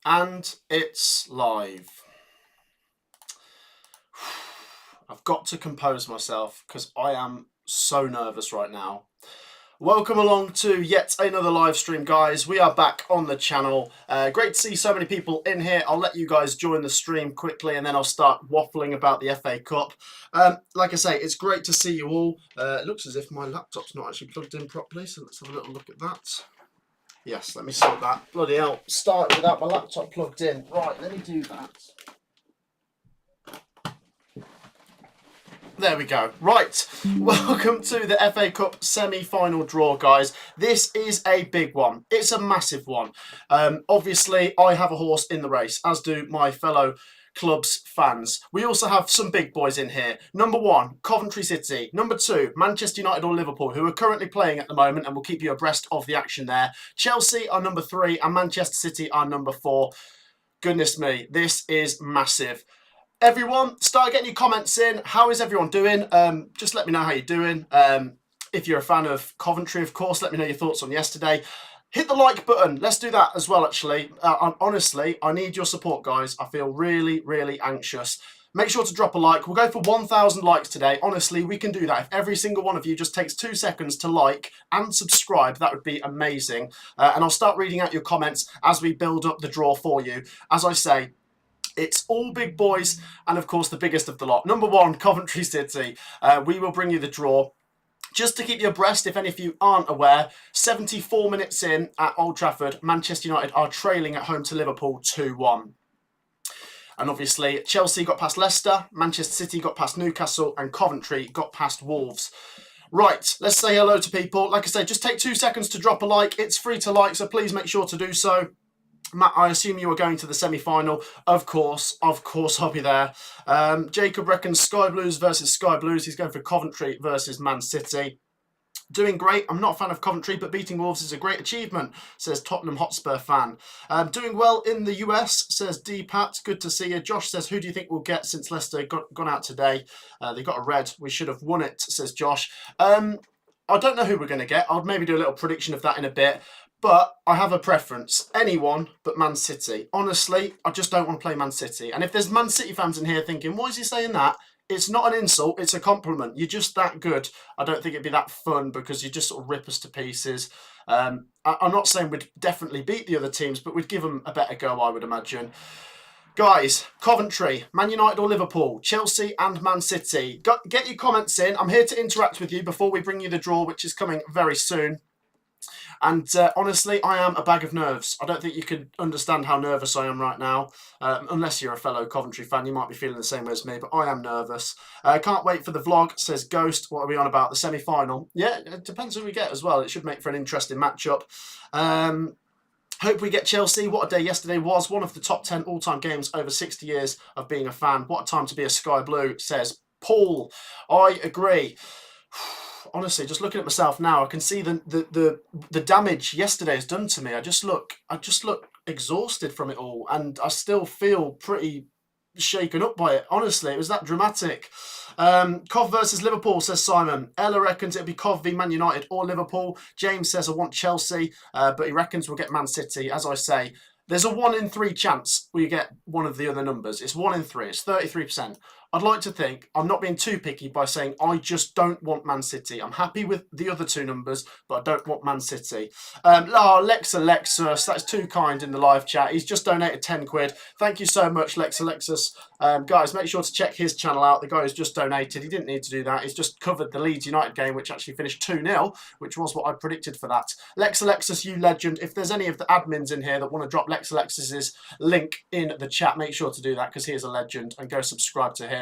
And it's live. I've got to compose myself because I am so nervous right now. Welcome along to yet another live stream, guys. We are back on the channel. Great to see so many people in here. I'll let you guys join the stream quickly and then I'll start waffling about the FA Cup. Like I say, it's great to see you all. It looks as if my laptop's not actually plugged in properly, so let's have a little look at that. Yes, let me sort that. Bloody hell, start without my laptop plugged in. Right, let me do that. There we go. Right, welcome to the FA Cup semi-final draw, guys. This is a big one. It's a massive one. Obviously, I have a horse in the race, as do my fellow club's fans. We also have some big boys in here. Number 1, Coventry City. Number 2, Manchester United or Liverpool, who are currently playing at the moment and will keep you abreast of the action there. Chelsea are number 3 and Manchester City are number 4. Goodness me, this is massive. Everyone, start getting your comments in. How is everyone doing? Just let me know how you're doing. If you're a fan of Coventry, of course, let me know your thoughts on yesterday. Hit the like button. Let's do that as well, actually. Honestly, I need your support, guys. I feel really, really anxious. Make sure to drop a like. We'll go for 1,000 likes today. Honestly, we can do that. If every single one of you just takes 2 seconds to like and subscribe, that would be amazing. And I'll start reading out your comments as we build up the draw for you. As I say, it's all big boys, and of course the biggest of the lot. Number 1, Coventry City. We will bring you the draw. Just to keep you abreast, if any of you aren't aware, 74 minutes in at Old Trafford, Manchester United are trailing at home to Liverpool 2-1. And obviously, Chelsea got past Leicester, Manchester City got past Newcastle, and Coventry got past Wolves. Right, let's say hello to people. Like I said, just take 2 seconds to drop a like. It's free to like, so please make sure to do so. Matt, I assume you are going to the semi-final. Of course, I'll be there. Jacob reckons Sky Blues versus Sky Blues. He's going for Coventry versus Man City. Doing great. I'm not a fan of Coventry, but beating Wolves is a great achievement, says Tottenham Hotspur fan. Doing well in the US, says D-Pat. Good to see you. Josh says, who do you think we'll get since Leicester gone out today? They got a red. We should have won it, says Josh. I don't know who we're going to get. I'll maybe do a little prediction of that in a bit. But I have a preference. Anyone but Man City. Honestly, I just don't want to play Man City. And if there's Man City fans in here thinking, why is he saying that? It's not an insult, it's a compliment. You're just that good. I don't think it'd be that fun because you just sort of rip us to pieces. I'm not saying we'd definitely beat the other teams, but we'd give them a better go, I would imagine. Guys, Coventry, Man United or Liverpool, Chelsea and Man City. Get your comments in. I'm here to interact with you before we bring you the draw, which is coming very soon. And honestly, I am a bag of nerves. I don't think you can understand how nervous I am right now. Unless you're a fellow Coventry fan, you might be feeling the same way as me, but I am nervous. Can't wait for the vlog, says Ghost. What are we on about? The semi-final? Yeah, it depends who we get as well. It should make for an interesting matchup. Hope we get Chelsea. What a day yesterday was. One of the top 10 all-time games over 60 years of being a fan. What a time to be a Sky Blue, says Paul. I agree. Honestly, just looking at myself now, I can see the damage yesterday has done to me. I just look exhausted from it all, and I still feel pretty shaken up by it. Honestly, it was that dramatic. Cov versus Liverpool, says Simon. Ella reckons it'll be Cov v Man United or Liverpool. James says I want Chelsea, but he reckons we'll get Man City. As I say, there's a 1 in 3 chance we get one of the other numbers. It's 1 in 3. It's 33%. I'd like to think I'm not being too picky by saying I just don't want Man City. I'm happy with the other 2 numbers, but I don't want Man City. Lexus, that's too kind in the live chat. He's just donated 10 quid. Thank you so much, Lexus. Guys, make sure to check his channel out. The guy who's just donated, he didn't need to do that. He's just covered the Leeds United game, which actually finished 2-0, which was what I predicted for that. Lexus, you legend. If there's any of the admins in here that want to drop Lexus's link in the chat, make sure to do that because he is a legend, and go subscribe to him.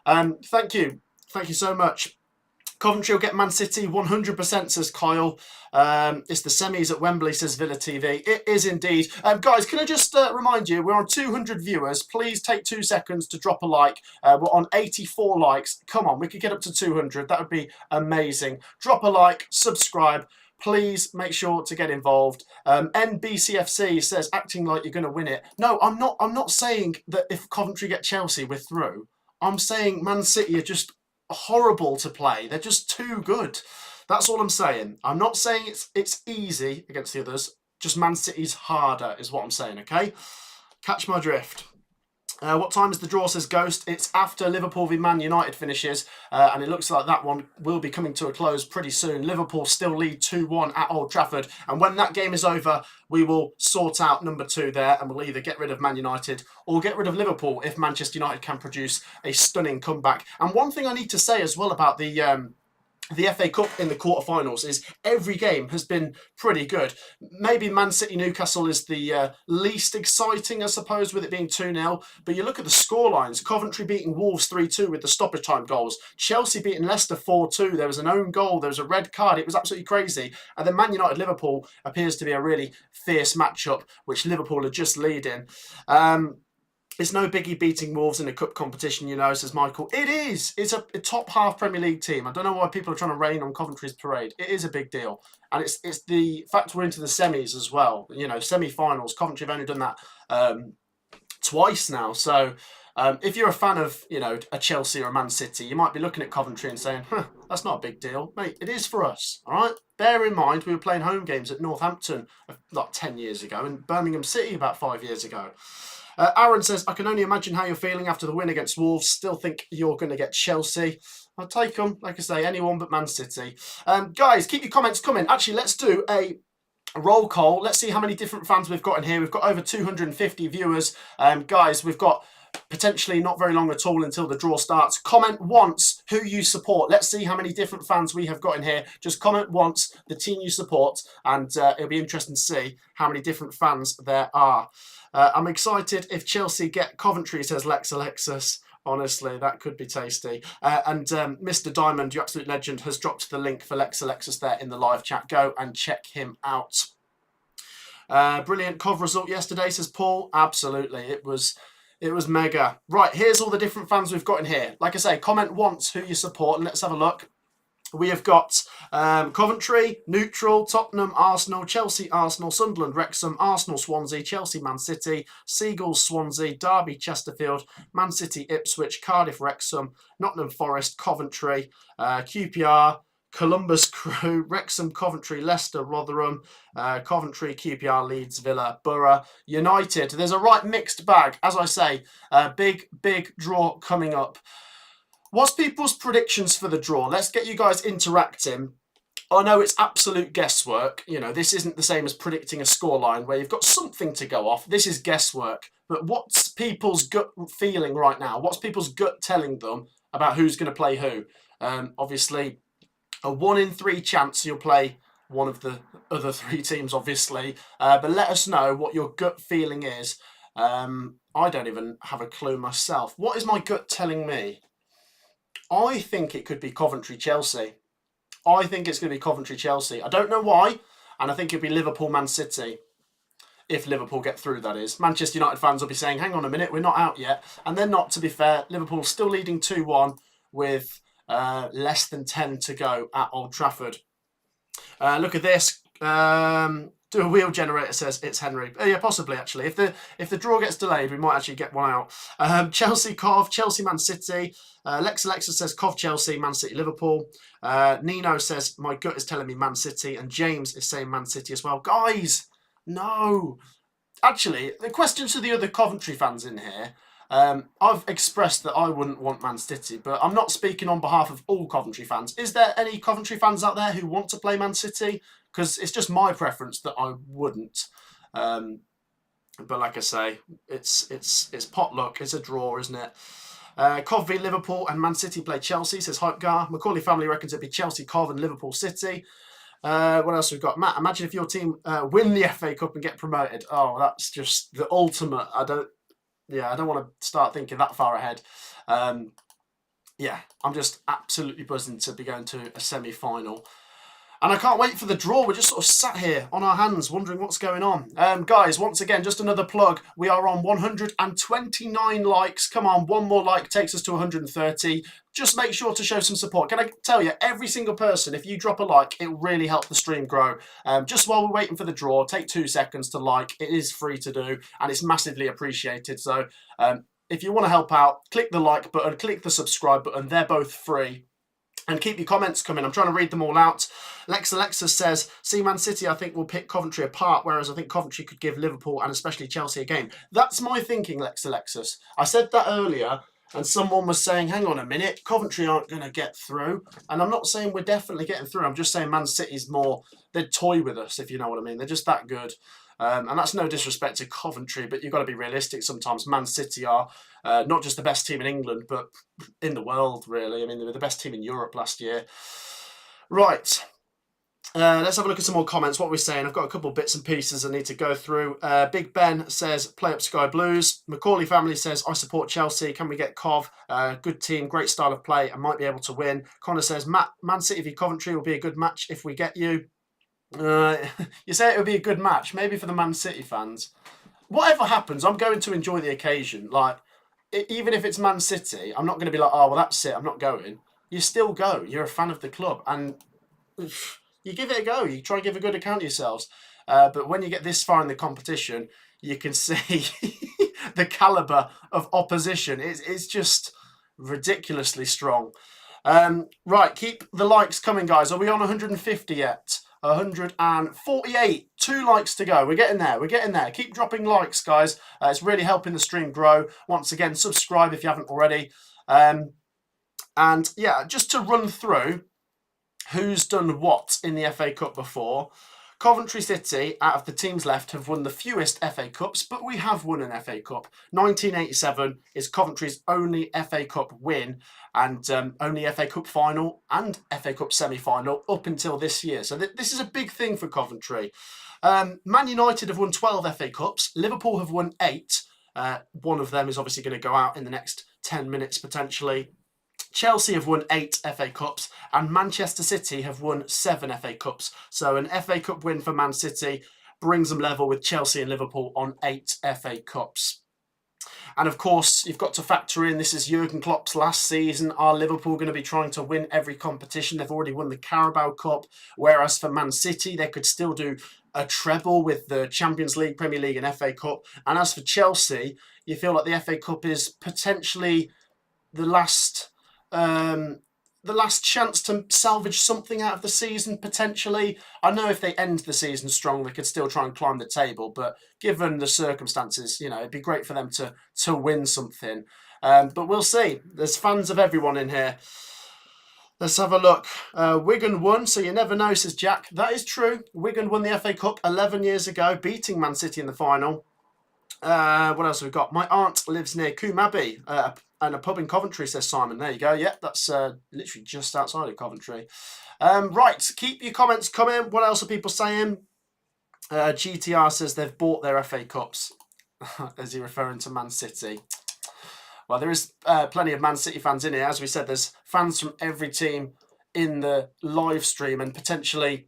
Thank you so much. Coventry will get Man City 100%, says Kyle. It's the semis at Wembley, says Villa TV. It is indeed. Guys, can I just remind you, we're on 200 viewers. Please take 2 seconds to drop a like. We're on 84 likes. Come on, we could get up to 200. That would be amazing. Drop a like, subscribe. Please make sure to get involved. NBCFC says, acting like you're going to win it. No, I'm not saying that if Coventry get Chelsea, we're through. I'm saying Man City are just horrible to play. They're just too good. That's all I'm saying. I'm not saying it's easy against the others. Just Man City's harder is what I'm saying, okay? Catch my drift. What time is the draw, says Ghost? It's after Liverpool v Man United finishes, and it looks like that one will be coming to a close pretty soon. Liverpool still lead 2-1 at Old Trafford, and when that game is over, we will sort out number 2 there, and we'll either get rid of Man United or get rid of Liverpool if Manchester United can produce a stunning comeback. And one thing I need to say as well about the FA Cup in the quarterfinals is every game has been pretty good. Maybe Man City Newcastle is the least exciting, I suppose, with it being 2-0. But you look at the scorelines. Coventry beating Wolves 3-2 with the stoppage time goals. Chelsea beating Leicester 4-2. There was an own goal. There was a red card. It was absolutely crazy. And then Man United Liverpool appears to be a really fierce matchup, which Liverpool are just leading. It's no biggie beating Wolves in a cup competition, you know, says Michael. It is. It's a top half Premier League team. I don't know why people are trying to rain on Coventry's parade. It is a big deal. And it's the fact we're into the semis as well. You know, semi-finals. Coventry have only done that twice now. So if you're a fan of, you know, a Chelsea or a Man City, you might be looking at Coventry and saying, that's not a big deal. Mate, it is for us, all right? Bear in mind, we were playing home games at Northampton like 10 years ago and Birmingham City about 5 years ago. Aaron says, I can only imagine how you're feeling after the win against Wolves. Still think you're going to get Chelsea. I'll take them. Like I say, anyone but Man City. Guys, keep your comments coming. Actually, let's do a roll call. Let's see how many different fans we've got in here. We've got over 250 viewers. Guys, we've got potentially not very long at all until the draw starts. Comment once who you support. Let's see how many different fans we have got in here. Just comment once the team you support, and it'll be interesting to see how many different fans there are. I'm excited if Chelsea get Coventry, says Lex Alexis. Honestly, that could be tasty. And Mr. Diamond, you absolute legend, has dropped the link for Lex Alexis there in the live chat. Go and check him out. Brilliant Cov result yesterday, says Paul. Absolutely, it was mega. Right, here's all the different fans we've got in here. Like I say, comment once who you support, and let's have a look. We have got Coventry, neutral, Tottenham, Arsenal, Chelsea, Arsenal, Sunderland, Wrexham, Arsenal, Swansea, Chelsea, Man City, Seagulls, Swansea, Derby, Chesterfield, Man City, Ipswich, Cardiff, Wrexham, Nottingham Forest, Coventry, QPR, Columbus Crew, Wrexham, Coventry, Leicester, Rotherham, Coventry, QPR, Leeds, Villa, Borough, United. There's a right mixed bag. As I say, big draw coming up. What's people's predictions for the draw? Let's get you guys interacting. I know it's absolute guesswork. You know, this isn't the same as predicting a scoreline where you've got something to go off. This is guesswork. But what's people's gut feeling right now? What's people's gut telling them about who's going to play who? Obviously, a 1 in 3 chance you'll play one of the other 3 teams, obviously. But let us know what your gut feeling is. I don't even have a clue myself. What is my gut telling me? I think it could be Coventry-Chelsea. I think it's going to be Coventry-Chelsea. I don't know why, and I think it'll be Liverpool-Man City. If Liverpool get through, that is. Manchester United fans will be saying, hang on a minute, we're not out yet. And they're not, to be fair. Liverpool still leading 2-1 with less than 10 to go at Old Trafford. Look at this. Do a wheel generator, says it's Henry. Yeah, possibly actually. If the draw gets delayed, we might actually get one out. Chelsea Cov, Chelsea Man City. Lex Alexa says Cov Chelsea, Man City Liverpool. Nino says my gut is telling me Man City, and James is saying Man City as well. Guys, no. Actually, the question to the other Coventry fans in here. I've expressed that I wouldn't want Man City, but I'm not speaking on behalf of all Coventry fans. Is there any Coventry fans out there who want to play Man City? Because it's just my preference that I wouldn't. But like I say, it's potluck. It's a draw, isn't it? Cov v Liverpool and Man City play Chelsea, says Hypegar. Macaulay family reckons it'd be Chelsea, Cov and Liverpool City. What else we've got? Matt, imagine if your team win the FA Cup and get promoted. Oh, that's just the ultimate. I don't want to start thinking that far ahead. Yeah, I'm just absolutely buzzing to be going to a semi-final. And I can't wait for the draw. We're just sort of sat here on our hands wondering what's going on. Guys, once again, just another plug. We are on 129 likes. Come on, one more like takes us to 130. Just make sure to show some support. Can I tell you, every single person, if you drop a like, it will really help the stream grow. Just while we're waiting for the draw, take 2 seconds to like. It is free to do, and it's massively appreciated. So if you want to help out, click the like button, click the subscribe button. They're both free. And keep your comments coming. I'm trying to read them all out. Alexa says, see, Man City, I think, will pick Coventry apart, whereas I think Coventry could give Liverpool and especially Chelsea a game. That's my thinking, Alexis. I said that earlier, and someone was saying, hang on a minute, Coventry aren't going to get through. And I'm not saying we're definitely getting through. I'm just saying Man City's more, they'd toy with us, if you know what I mean. They're just that good. And that's no disrespect to Coventry, but you've got to be realistic sometimes. Man City are not just the best team in England, but in the world, really. I mean, they were the best team in Europe last year. Right. Let's have a look at some more comments. What we're saying, I've got a couple of bits and pieces I need to go through. Big Ben says, play up Sky Blues. Macaulay family says, I support Chelsea. Can we get Cov? Good team, great style of play, and might be able to win. Connor says, Man City v Coventry will be a good match if we get you. You say it would be a good match, maybe for the Man City fans. Whatever happens, I'm going to enjoy the occasion. Like, even if it's Man City, I'm not going to be like, oh, well, that's it, I'm not going. You still go. You're a fan of the club, and you give it a go. You try and give a good account of yourselves. But when you get this far in the competition, you can see the calibre of opposition. It's just ridiculously strong. Right, keep the likes coming, guys. Are we on 150 yet? 148. 2 likes to go. We're getting there. We're getting there. Keep dropping likes, guys. It's really helping the stream grow. Once again, subscribe if you haven't already. And yeah, just to run through who's done what in the FA Cup before. Coventry City, out of the teams left, have won the fewest FA Cups, but we have won an FA Cup. 1987 is Coventry's only FA Cup win, and only FA Cup final and FA Cup semi-final up until this year. So this is a big thing for Coventry. Man United have won 12 FA Cups. Liverpool have won 8. One of them is obviously going to go out in the next 10 minutes potentially. Chelsea have won 8 FA Cups, and Manchester City have won 7 FA Cups. So an FA Cup win for Man City brings them level with Chelsea and Liverpool on 8 FA Cups. And of course, you've got to factor in, this is Jurgen Klopp's last season. Are Liverpool going to be trying to win every competition? They've already won the Carabao Cup, whereas for Man City, they could still do a treble with the Champions League, Premier League and FA Cup. And as for Chelsea, you feel like the FA Cup is potentially the last chance to salvage something out of the season, potentially. I know if they end the season strong, they could still try and climb the table, but given the circumstances, you know, it'd be great for them to win something. But we'll see. There's fans of everyone in here. Let's have a look. Wigan won, so you never know, says Jack. That is true. Wigan won the FA Cup 11 years ago, beating Man City in the final. What else have we got? My aunt lives near Coombe Abbey, and a pub in Coventry, says Simon. There you go. Yep, that's literally just outside of Coventry. Right, keep your comments coming. What else are people saying? GTR says they've bought their FA Cups. Is he referring to Man City? Well, there is plenty of Man City fans in here. As we said, there's fans from every team in the live stream, and potentially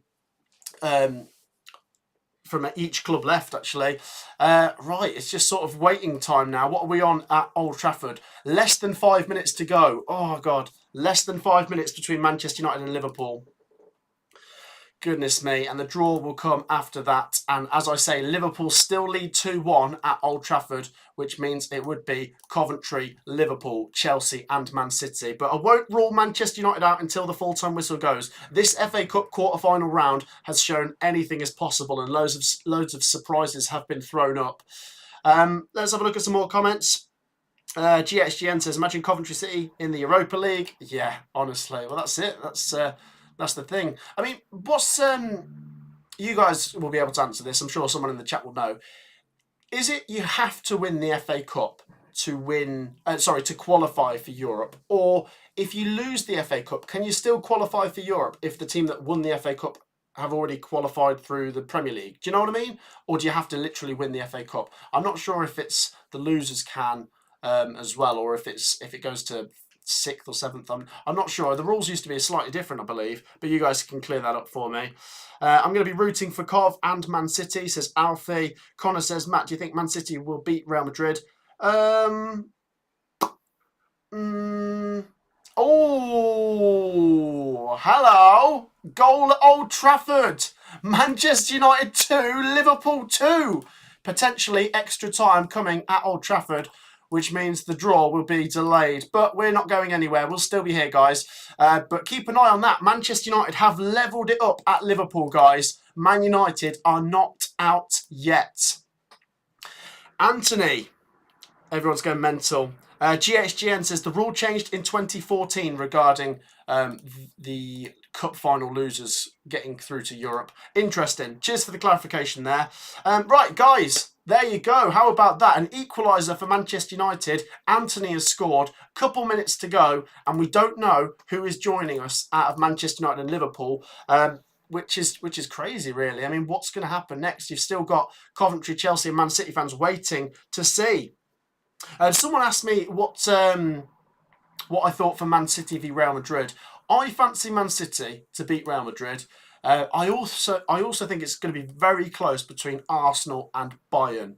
from each club left, actually. Right, it's just sort of waiting time now. What are we on at Old Trafford? Less than 5 minutes to go. Oh, God. Less than 5 minutes between Manchester United and Liverpool. Goodness me. And the draw will come after that. And as I say, Liverpool still lead 2-1 at Old Trafford, which means it would be Coventry, Liverpool, Chelsea and Man City. But I won't rule Manchester United out until the full-time whistle goes. This FA Cup quarter-final round has shown anything is possible, and loads of surprises have been thrown up. Let's have a look at some more comments. GXGN says, imagine Coventry City in the Europa League. Yeah, honestly. Well, that's it. That's the thing. I mean, what's you guys will be able to answer this. I'm sure someone in the chat will know. Is it you have to win the FA Cup to win? To qualify for Europe, or if you lose the FA Cup, can you still qualify for Europe if the team that won the FA Cup have already qualified through the Premier League? Do you know what I mean? Or do you have to literally win the FA Cup? I'm not sure if it's the losers can as well, or if it goes to 6th or 7th. I'm not sure. The rules used to be slightly different, I believe, but you guys can clear that up for me. I'm going to be rooting for Cov and Man City, says Alfie. Connor says, Matt, do you think Man City will beat Real Madrid? Oh, hello. Goal at Old Trafford. Manchester United 2, Liverpool 2. Potentially extra time coming at Old Trafford. which means the draw will be delayed. But we're not going anywhere. We'll still be here, guys. But keep an eye on that. Manchester United have levelled it up at Liverpool, guys. Man United are not out yet. Anthony. Everyone's going mental. GHGN says the rule changed in 2014 regarding the cup final losers getting through to Europe. Interesting. Cheers for the clarification there. Right, guys, there you go. How about that? An equaliser for Manchester United. Anthony has scored. Couple minutes to go, and we don't know who is joining us out of Manchester United and Liverpool. Which is crazy, really. I mean, what's going to happen next? You've still got Coventry, Chelsea, and Man City fans waiting to see. Someone asked me what I thought for Man City v Real Madrid. I fancy Man City to beat Real Madrid. I also think it's going to be very close between Arsenal and Bayern.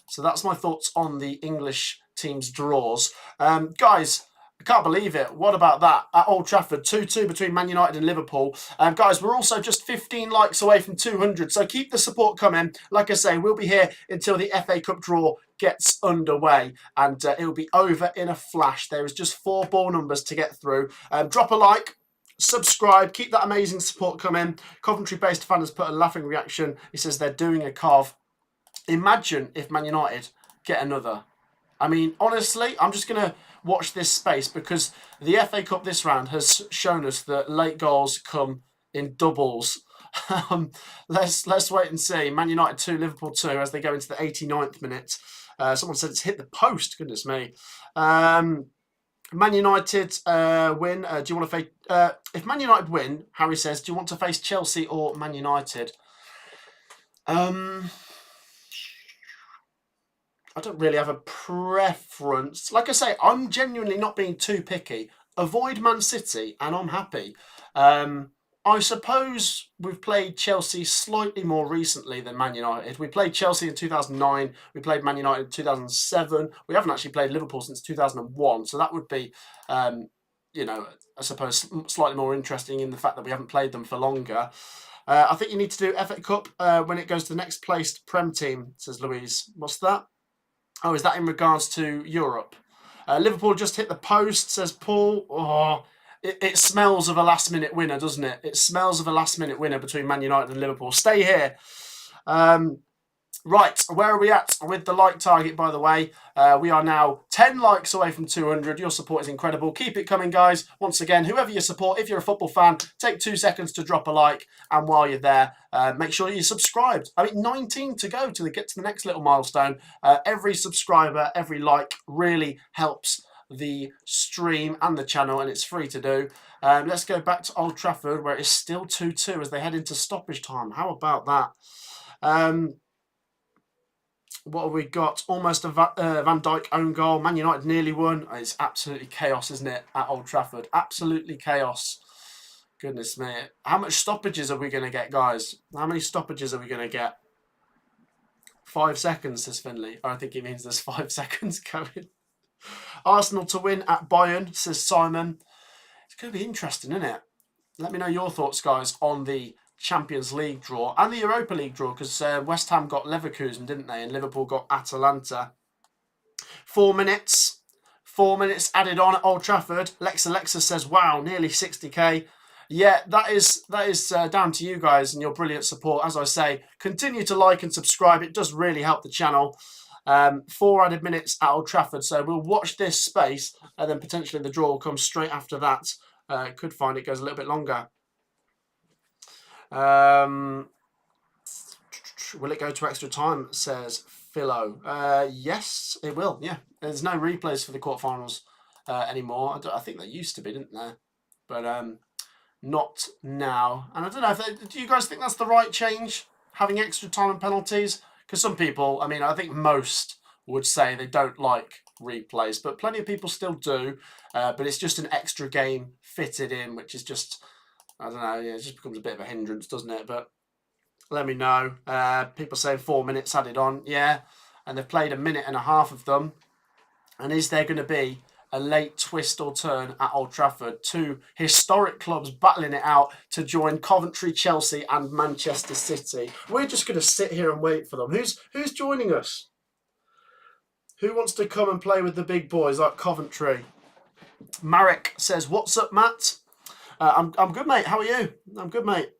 So that's my thoughts on the English team's draws. Guys, I can't believe it. What about that? At Old Trafford, 2-2 between Man United and Liverpool. Guys, we're also just 15 likes away from 200, so keep the support coming. Like I say, we'll be here until the FA Cup draw gets underway, and it'll be over in a flash. There is just 4 ball numbers to get through. Drop a like, subscribe, keep that amazing support coming. Coventry-based fan has put a laughing reaction. He says they're doing a Cov. Imagine if Man United get another. I mean, honestly, I'm just going to watch this space because the FA Cup this round has shown us that late goals come in doubles. Let's wait and see. Man United 2, Liverpool 2 as they go into the 89th minute. Someone said it's hit the post. Goodness me. Man United win. Do you want to face... if Man United win, Harry says, do you want to face Chelsea or Man United? I don't really have a preference. Like I say, I'm genuinely not being too picky. Avoid Man City and I'm happy. I suppose we've played Chelsea slightly more recently than Man United. We played Chelsea in 2009. We played Man United in 2007. We haven't actually played Liverpool since 2001. So that would be, you know, I suppose slightly more interesting in the fact that we haven't played them for longer. I think you need to do FA Cup when it goes to the next placed Prem team, says Louise. What's that? Oh, is that in regards to Europe? Liverpool just hit the post, says Paul. Oh, it smells of a last-minute winner, doesn't it? It smells of a last-minute winner between Man United and Liverpool. Stay here. Right, where are we at with the like target, by the way? We are now 10 likes away from 200. Your support is incredible. Keep it coming, guys. Once again, whoever you support, if you're a football fan, take 2 seconds to drop a like. And while you're there, make sure you're subscribed. I mean, 19 to go to get to the next little milestone. Every subscriber, every like really helps the stream and the channel, and it's free to do. Let's go back to Old Trafford, where it's still 2-2 as they head into stoppage time. How about that? What have we got? Almost a Van Dijk own goal. Man United nearly won. It's absolutely chaos, isn't it, at Old Trafford? Absolutely chaos. Goodness me. How much stoppages are we going to get, guys? How many stoppages are we going to get? 5 seconds, says Finley. I think he means there's 5 seconds going. Arsenal to win at Bayern, says Simon. It's going to be interesting, isn't it? Let me know your thoughts, guys, on the Champions League draw and the Europa League draw, because West Ham got Leverkusen, didn't they? And Liverpool got Atalanta. 4 minutes. 4 minutes added on at Old Trafford. Alexa says, wow, nearly 60k. Yeah, that is down to you guys and your brilliant support. As I say, continue to like and subscribe. It does really help the channel. 4 added minutes at Old Trafford. So we'll watch this space and then potentially the draw will come straight after that. Could find it goes a little bit longer. Will it go to extra time, says Philo? Yes, it will. Yeah, there's no replays for the quarterfinals anymore. I think there used to be, didn't there? But not now. And I don't know, do you guys think that's the right change, having extra time and penalties? Because some people, I mean, I think most would say they don't like replays, but plenty of people still do. But it's just an extra game fitted in, which is just, I don't know, yeah, it just becomes a bit of a hindrance, doesn't it? But let me know. People say 4 minutes added on. Yeah, and they've played a minute and a half of them. And is there going to be a late twist or turn at Old Trafford? 2 historic clubs battling it out to join Coventry, Chelsea and Manchester City. We're just going to sit here and wait for them. Who's joining us? Who wants to come and play with the big boys like Coventry? Marek says, "What's up, Matt?" I'm good, mate. How are you? I'm good, mate.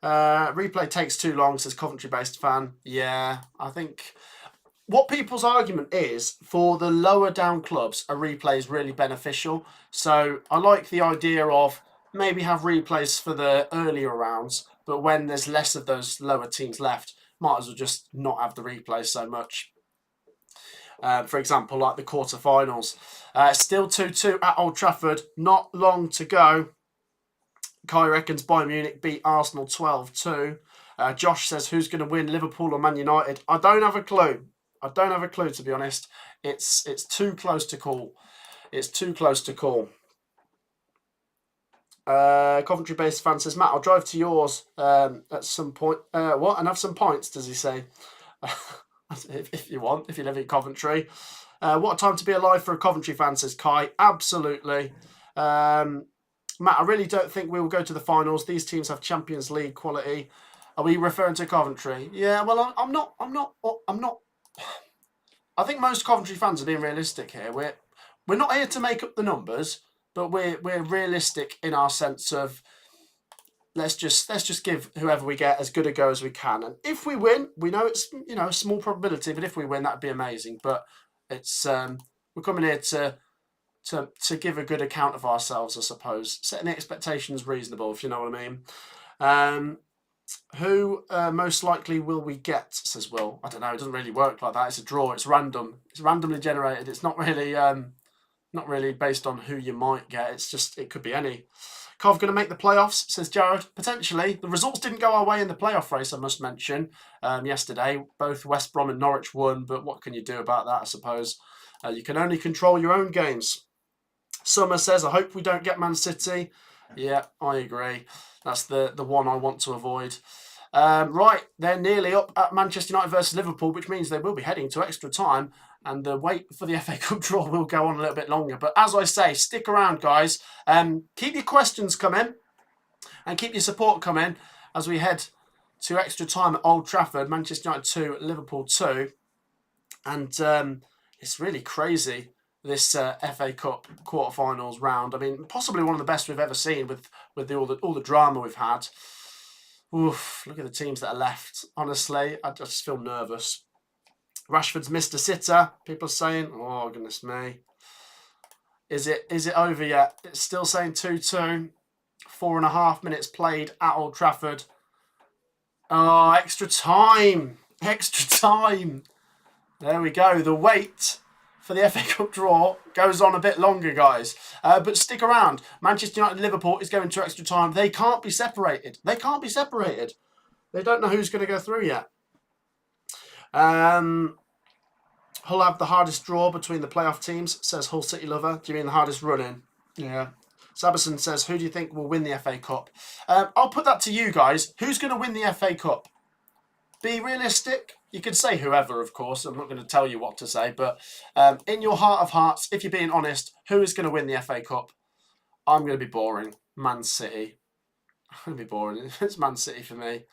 Replay takes too long, says Coventry-based fan. Yeah, I think what people's argument is, for the lower down clubs, a replay is really beneficial. So I like the idea of maybe have replays for the earlier rounds, but when there's less of those lower teams left, might as well just not have the replays so much. For example, like the quarterfinals. Still 2-2 at Old Trafford. Not long to go. Kai reckons Bayern Munich beat Arsenal 12-2. Josh says, who's going to win, Liverpool or Man United? I don't have a clue. I don't have a clue, to be honest. It's too close to call. It's too close to call. Coventry-based fan says, Matt, I'll drive to yours at some point. What? And have some pints, does he say? if you want, if you live in Coventry. What a time to be alive for a Coventry fan, says Kai. Absolutely. Matt, I really don't think we will go to the finals. These teams have Champions League quality. Are we referring to Coventry? Yeah, well, I'm not. I think most Coventry fans are being realistic here. We're not here to make up the numbers, but we're realistic in our sense of let's just give whoever we get as good a go as we can. And if we win, we know it's a small probability, but if we win, that'd be amazing. But it's we're coming here to give a good account of ourselves, I suppose. Setting the expectations reasonable, if you know what I mean. Who most likely will we get, says Will. I don't know, it doesn't really work like that. It's a draw, it's random. It's randomly generated. It's not really based on who you might get. It's just, it could be any. Cov going to make the playoffs, says Jared. Potentially. The results didn't go our way in the playoff race, I must mention, yesterday. Both West Brom and Norwich won, but what can you do about that, I suppose? You can only control your own games. Summer says, I hope we don't get Man City. Yeah, I agree. That's the one I want to avoid. Right, they're nearly up at Manchester United versus Liverpool, which means they will be heading to extra time, and the wait for the FA Cup draw will go on a little bit longer. But as I say, stick around, guys. Keep your questions coming and keep your support coming as we head to extra time at Old Trafford, Manchester United 2, Liverpool 2. And it's really crazy, this FA Cup quarterfinals round. I mean, possibly one of the best we've ever seen with all the drama we've had. Oof, look at the teams that are left. Honestly, I just feel nervous. Rashford's missed a sitter. People are saying, oh, goodness me. Is it over yet? It's still saying 2-2. 4.5 minutes played at Old Trafford. Oh, extra time. Extra time. There we go. The wait for the FA Cup draw goes on a bit longer, guys. But stick around. Manchester United and Liverpool is going to extra time. They can't be separated. They can't be separated. They don't know who's going to go through yet. Hull have the hardest draw between the playoff teams, says Hull City Lover. Do you mean the hardest run-in? Yeah. Sabison says, who do you think will win the FA Cup? I'll put that to you guys. Who's going to win the FA Cup? Be realistic. You could say whoever, of course. I'm not going to tell you what to say. But in your heart of hearts, if you're being honest, who is going to win the FA Cup? I'm going to be boring. Man City. I'm going to be boring. It's Man City for me.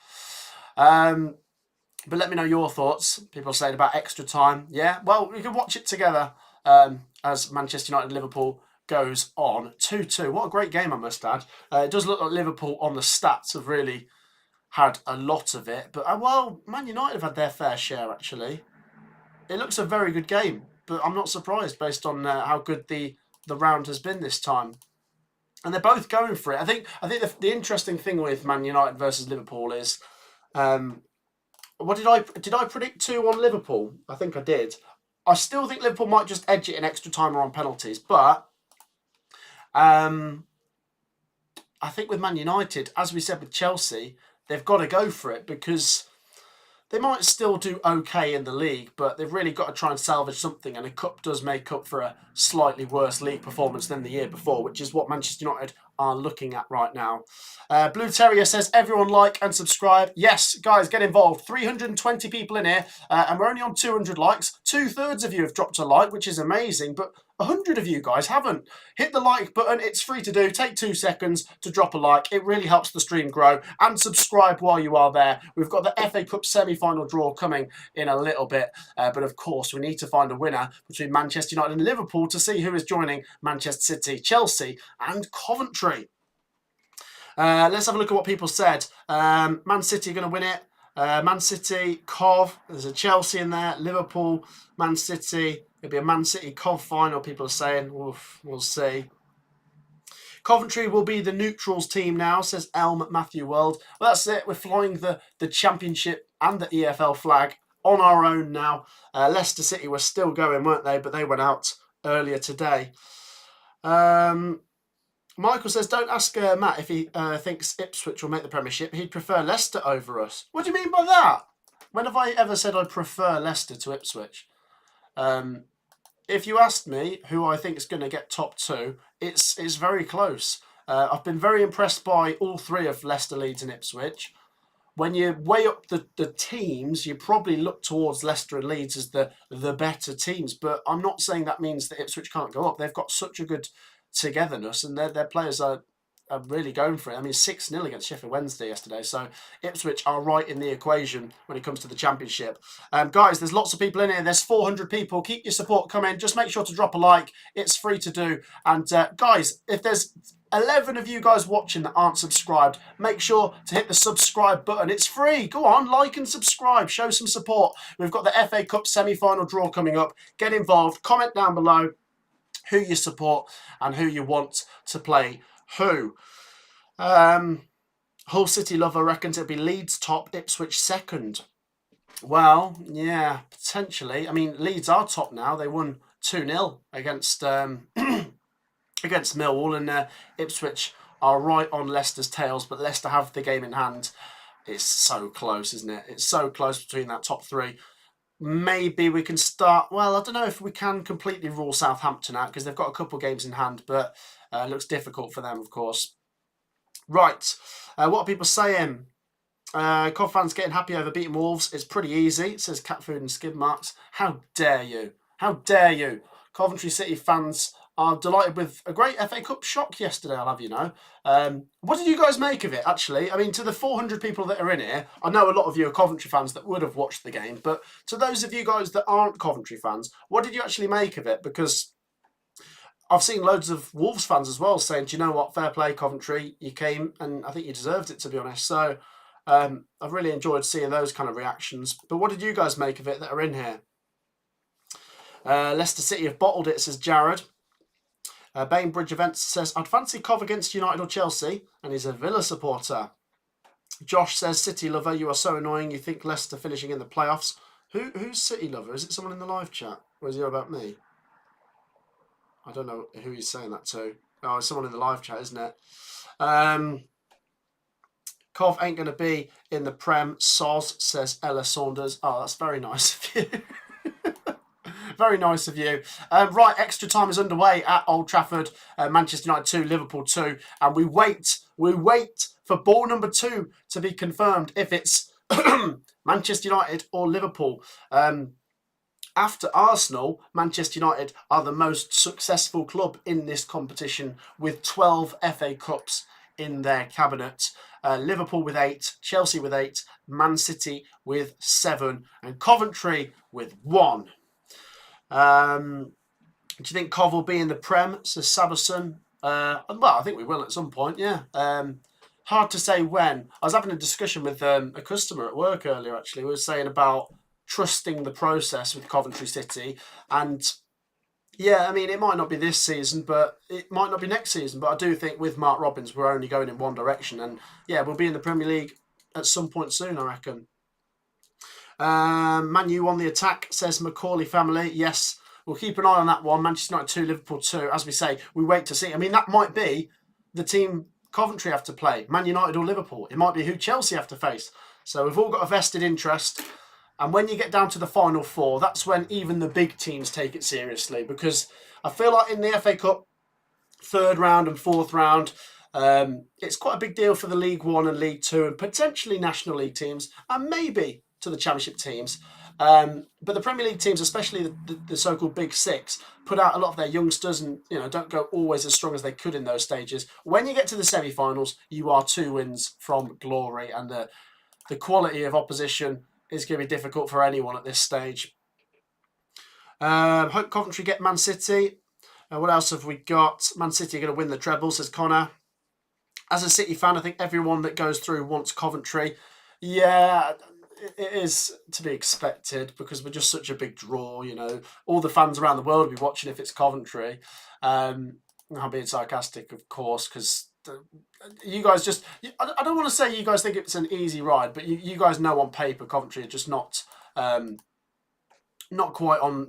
But let me know your thoughts. People are saying about extra time. Yeah, well, we can watch it together as Manchester United and Liverpool goes on. 2-2. What a great game, I must add. It does look like Liverpool on the stats have really had a lot of it. But, well, Man United have had their fair share, actually. It looks a very good game. But I'm not surprised based on how good the round has been this time. And they're both going for it. I think the interesting thing with Man United versus Liverpool is... what did I predict 2 on Liverpool? I think I did. I still think Liverpool might just edge it in extra time or on penalties, but I think with Man United, as we said with Chelsea, they've got to go for it because they might still do okay in the league, but they've really got to try and salvage something, and a cup does make up for a slightly worse league performance than the year before, which is what Manchester United are looking at right now. Blue Terrier says, everyone like and subscribe. Yes, guys, get involved. 320 people in here, and we're only on 200 likes. 2/3 of you have dropped a like, which is amazing, but 100 of you guys haven't. Hit the like button. It's free to do. Take 2 seconds to drop a like. It really helps the stream grow. And subscribe while you are there. We've got the FA Cup semi-final draw coming in a little bit. But of course, we need to find a winner between Manchester United and Liverpool to see who is joining Manchester City, Chelsea and Coventry. Let's have a look at what people said. Man City are going to win it. Man City, Cov. There's a Chelsea in there. Liverpool, Man City. It'll be a Man City Cov final, people are saying. Oof, we'll see. Coventry will be the neutrals team now, says Elm Matthew World. Well, that's it. We're flying the Championship and the EFL flag on our own now. Leicester City were still going, weren't they? But they went out earlier today. Michael says, don't ask Matt if he thinks Ipswich will make the Premiership. He'd prefer Leicester over us. What do you mean by that? When have I ever said I'd prefer Leicester to Ipswich? If you asked me who I think is going to get top 2, it's very close. I've been very impressed by all 3 of Leicester, Leeds and Ipswich. When you weigh up the teams, you probably look towards Leicester and Leeds as the better teams. But I'm not saying that means that Ipswich can't go up. They've got such a good togetherness, and their players are really going for it. I mean, 6-0 against Sheffield Wednesday yesterday. So Ipswich are right in the equation when it comes to the Championship. Guys, there's lots of people in here. There's 400 people. Keep your support coming. Just make sure to drop a like. It's free to do. And guys, if there's 11 of you guys watching that aren't subscribed, make sure to hit the subscribe button. It's free. Go on, like and subscribe. Show some support. We've got the FA Cup semi-final draw coming up. Get involved. Comment down below who you support and who you want to play who. Hull City Lover reckons it'll be Leeds top, Ipswich second. Well, yeah, potentially. I mean, Leeds are top now. They won 2-0 against against Millwall, and Ipswich are right on Leicester's tails, but Leicester have the game in hand. It's so close, isn't it? It's so close between that top 3. Maybe we can start. Well, I don't know if we can completely rule Southampton out because they've got a couple of games in hand, but it looks difficult for them, of course. Right. What are people saying? Cov fans getting happy over beating Wolves. It's pretty easy, says Cat Food and Skid Marks. How dare you? How dare you? Coventry City fans are delighted with a great FA Cup shock yesterday, I'll have you know. What did you guys make of it, actually? I mean, to the 400 people that are in here, I know a lot of you are Coventry fans that would have watched the game, but to those of you guys that aren't Coventry fans, what did you actually make of it? Because I've seen loads of Wolves fans as well saying, do you know what, fair play, Coventry, you came and I think you deserved it, to be honest. So I've really enjoyed seeing those kind of reactions. But what did you guys make of it that are in here? Leicester City have bottled it, says Jared. Bainbridge Events says, I'd fancy Cov against United or Chelsea, and he's a Villa supporter. Josh says, City Lover, you are so annoying. You think Leicester finishing in the playoffs. Who's City Lover? Is it someone in the live chat? Or is he about me? I don't know who he's saying that to. Oh, it's someone in the live chat, isn't it? Cov ain't going to be in the Prem. Soz, says Ella Saunders. Oh, that's very nice of you. Very nice of you. Right, extra time is underway at Old Trafford. Manchester United 2, Liverpool 2. And we wait for ball number 2 to be confirmed if it's Manchester United or Liverpool. After Arsenal, Manchester United are the most successful club in this competition with 12 FA Cups in their cabinet. Liverpool with 8, Chelsea with 8, Man City with 7, and Coventry with 1. Do you think Cov will be in the Prem, says Saberson? Well, I think we will at some point, yeah. Hard to say when. I was having a discussion with a customer at work earlier, actually. We were saying about trusting the process with Coventry City. And, yeah, I mean, it might not be this season, but it might not be next season. But I do think with Mark Robbins, we're only going in one direction. And, yeah, we'll be in the Premier League at some point soon, I reckon. Man U on the attack, says Macaulay family. Yes, we'll keep an eye on that one. Manchester United 2, Liverpool 2. As we say, we wait to see. I mean, that might be the team Coventry have to play, Man United or Liverpool. It might be who Chelsea have to face. So we've all got a vested interest. And when you get down to the final 4, that's when even the big teams take it seriously. Because I feel like in the FA Cup, 3rd round and 4th round, It's quite a big deal for the League One and League Two and potentially National League teams and maybe to the Championship teams. But the Premier League teams, especially the so-called Big Six, put out a lot of their youngsters and don't go always as strong as they could in those stages. When you get to the semi-finals, you are 2 wins from glory, and the quality of opposition is going to be difficult for anyone at this stage. Hope Coventry get Man City. What else have we got? Man City are going to win the treble, says Connor. As a City fan, I think everyone that goes through wants Coventry. Yeah, it is to be expected because we're just such a big draw. All the fans around the world will be watching if it's Coventry. I'm being sarcastic, of course, because you guys just... I don't want to say you guys think it's an easy ride, but you guys know on paper Coventry are just not quite on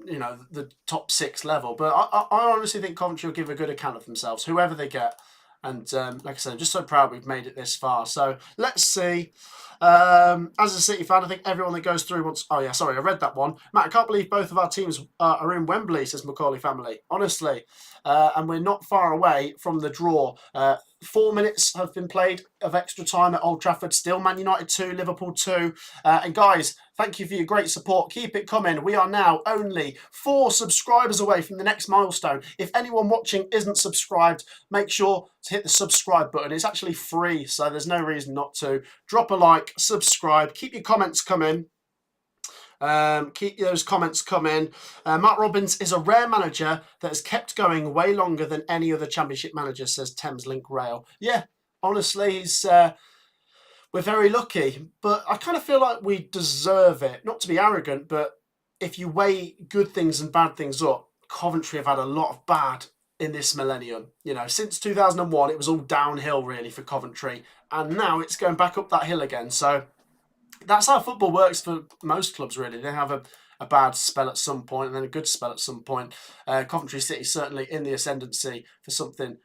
the top 6 level. But I honestly think Coventry will give a good account of themselves, whoever they get. And like I said, I'm just so proud we've made it this far. So let's see. As a City fan, I think everyone that goes through wants... Oh, yeah, sorry, I read that one. Matt, I can't believe both of our teams are in Wembley, says Macaulay family. Honestly. And we're not far away from the draw. 4 minutes have been played of extra time at Old Trafford. Still Man United 2, Liverpool 2. And guys, thank you for your great support. Keep it coming. We are now only 4 subscribers away from the next milestone. If anyone watching isn't subscribed, make sure to hit the subscribe button. It's actually free, so there's no reason not to. Drop a like, subscribe, keep your comments coming. Keep those comments coming. Mark Robbins is a rare manager that has kept going way longer than any other Championship manager, says Thames Link Rail. Yeah, honestly, we're very lucky, but I kind of feel like we deserve it. Not to be arrogant, but if you weigh good things and bad things up, Coventry have had a lot of bad in this millennium. Since 2001, it was all downhill really for Coventry, and now it's going back up that hill again. So that's how football works for most clubs, really. They have a bad spell at some point and then a good spell at some point. Coventry City certainly in the ascendancy for something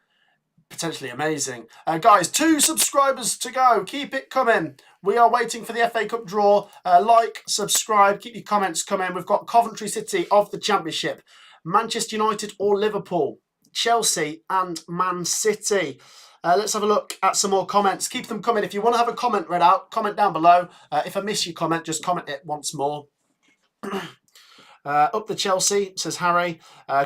potentially amazing. Guys, 2 subscribers to go. Keep it coming. We are waiting for the FA Cup draw. Like, subscribe, keep your comments coming. We've got Coventry City of the Championship, Manchester United or Liverpool, Chelsea and Man City. Let's have a look at some more comments. Keep them coming. If you want to have a comment read out, comment down below. If I miss your comment, just comment it once more. Up the Chelsea, says Harry.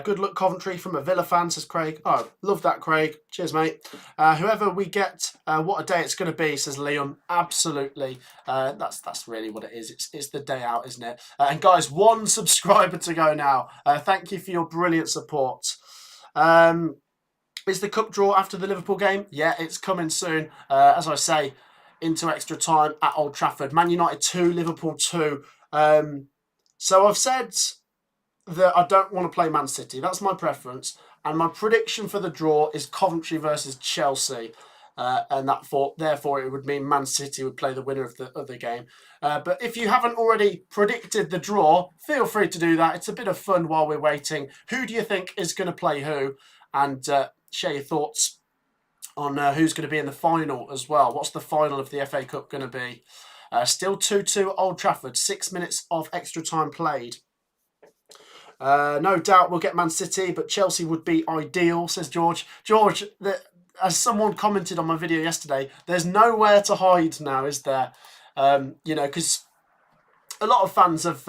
Good luck, Coventry, from a Villa fan, says Craig. Oh, love that, Craig. Cheers, mate. Whoever we get, what a day it's going to be, says Liam. Absolutely. That's really what it is. It's the day out, isn't it? And guys, 1 subscriber to go now. Thank you for your brilliant support. Is the cup draw after the Liverpool game? Yeah, it's coming soon. As I say, into extra time at Old Trafford. Man United 2, Liverpool 2. So I've said that I don't want to play Man City. That's my preference. And my prediction for the draw is Coventry versus Chelsea. And therefore it would mean Man City would play the winner of the game. But if you haven't already predicted the draw, feel free to do that. It's a bit of fun while we're waiting. Who do you think is going to play who? And share your thoughts on who's going to be in the final as well. What's the final of the FA Cup going to be? Still 2-2 at Old Trafford. 6 minutes of extra time played. No doubt we'll get Man City, but Chelsea would be ideal, says George. George, as someone commented on my video yesterday, there's nowhere to hide now, is there? Because a lot of fans of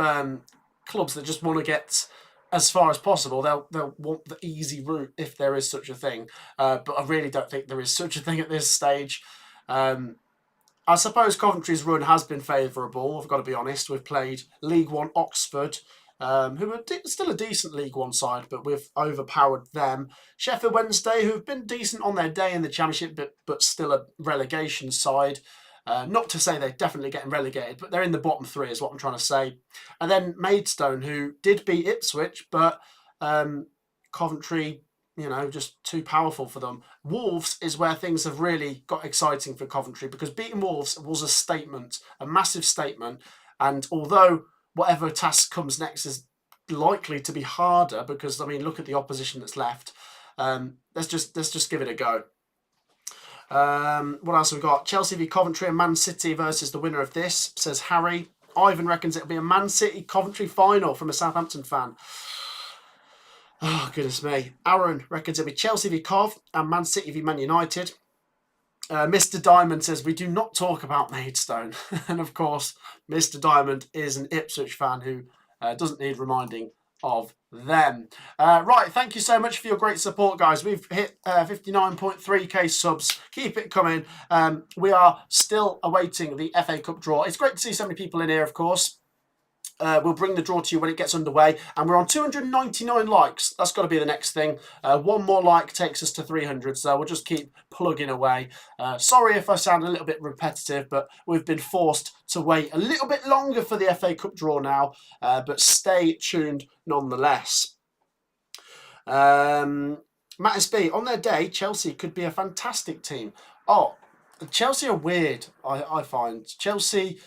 clubs that just want to get as far as possible, they'll want the easy route if there is such a thing. But I really don't think there is such a thing at this stage. I suppose Coventry's run has been favourable, I've got to be honest. We've played League One Oxford, who are still a decent League One side, but we've overpowered them. Sheffield Wednesday, who have been decent on their day in the Championship, but still a relegation side. Not to say they're definitely getting relegated, but they're in the bottom 3 is what I'm trying to say. And then Maidstone, who did beat Ipswich, but Coventry, just too powerful for them. Wolves is where things have really got exciting for Coventry, because beating Wolves was a statement, a massive statement. And although whatever task comes next is likely to be harder, because, look at the opposition that's left. Let's just give it a go. What else have we got? Chelsea v Coventry and Man City versus the winner of this, says Harry. Ivan reckons it'll be a Man City Coventry final from a Southampton fan. Oh, goodness me. Aaron reckons it'll be Chelsea v Cov and Man City v Man United. Mr. Diamond says, we do not talk about Maidstone. And of course, Mr. Diamond is an Ipswich fan who doesn't need reminding of them. Right, thank you so much for your great support, guys. We've hit 59.3k subs. Keep it coming. We are still awaiting the FA Cup draw. It's great to see so many people in here, of course. We'll bring the draw to you when it gets underway. And we're on 299 likes. That's got to be the next thing. One more like takes us to 300. So we'll just keep plugging away. Sorry if I sound a little bit repetitive, but we've been forced to wait a little bit longer for the FA Cup draw now. But stay tuned nonetheless. Matt SB, on their day, Chelsea could be a fantastic team. Oh, Chelsea are weird, I find. Chelsea...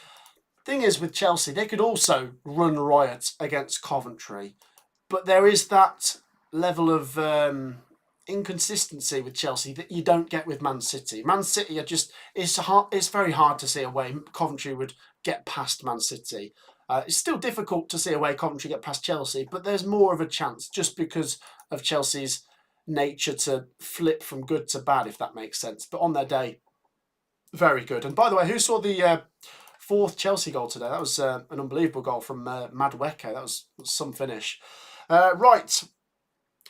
Thing is, with Chelsea, they could also run riot against Coventry, but there is that level of inconsistency with Chelsea that you don't get with Man City. Man City are just it's very hard to see a way Coventry would get past Man City. It's still difficult to see a way Coventry get past Chelsea, but there's more of a chance just because of Chelsea's nature to flip from good to bad, if that makes sense. But on their day, very good. And by the way, who saw the fourth Chelsea goal today? That was an unbelievable goal from Madueke. That was some finish. Right,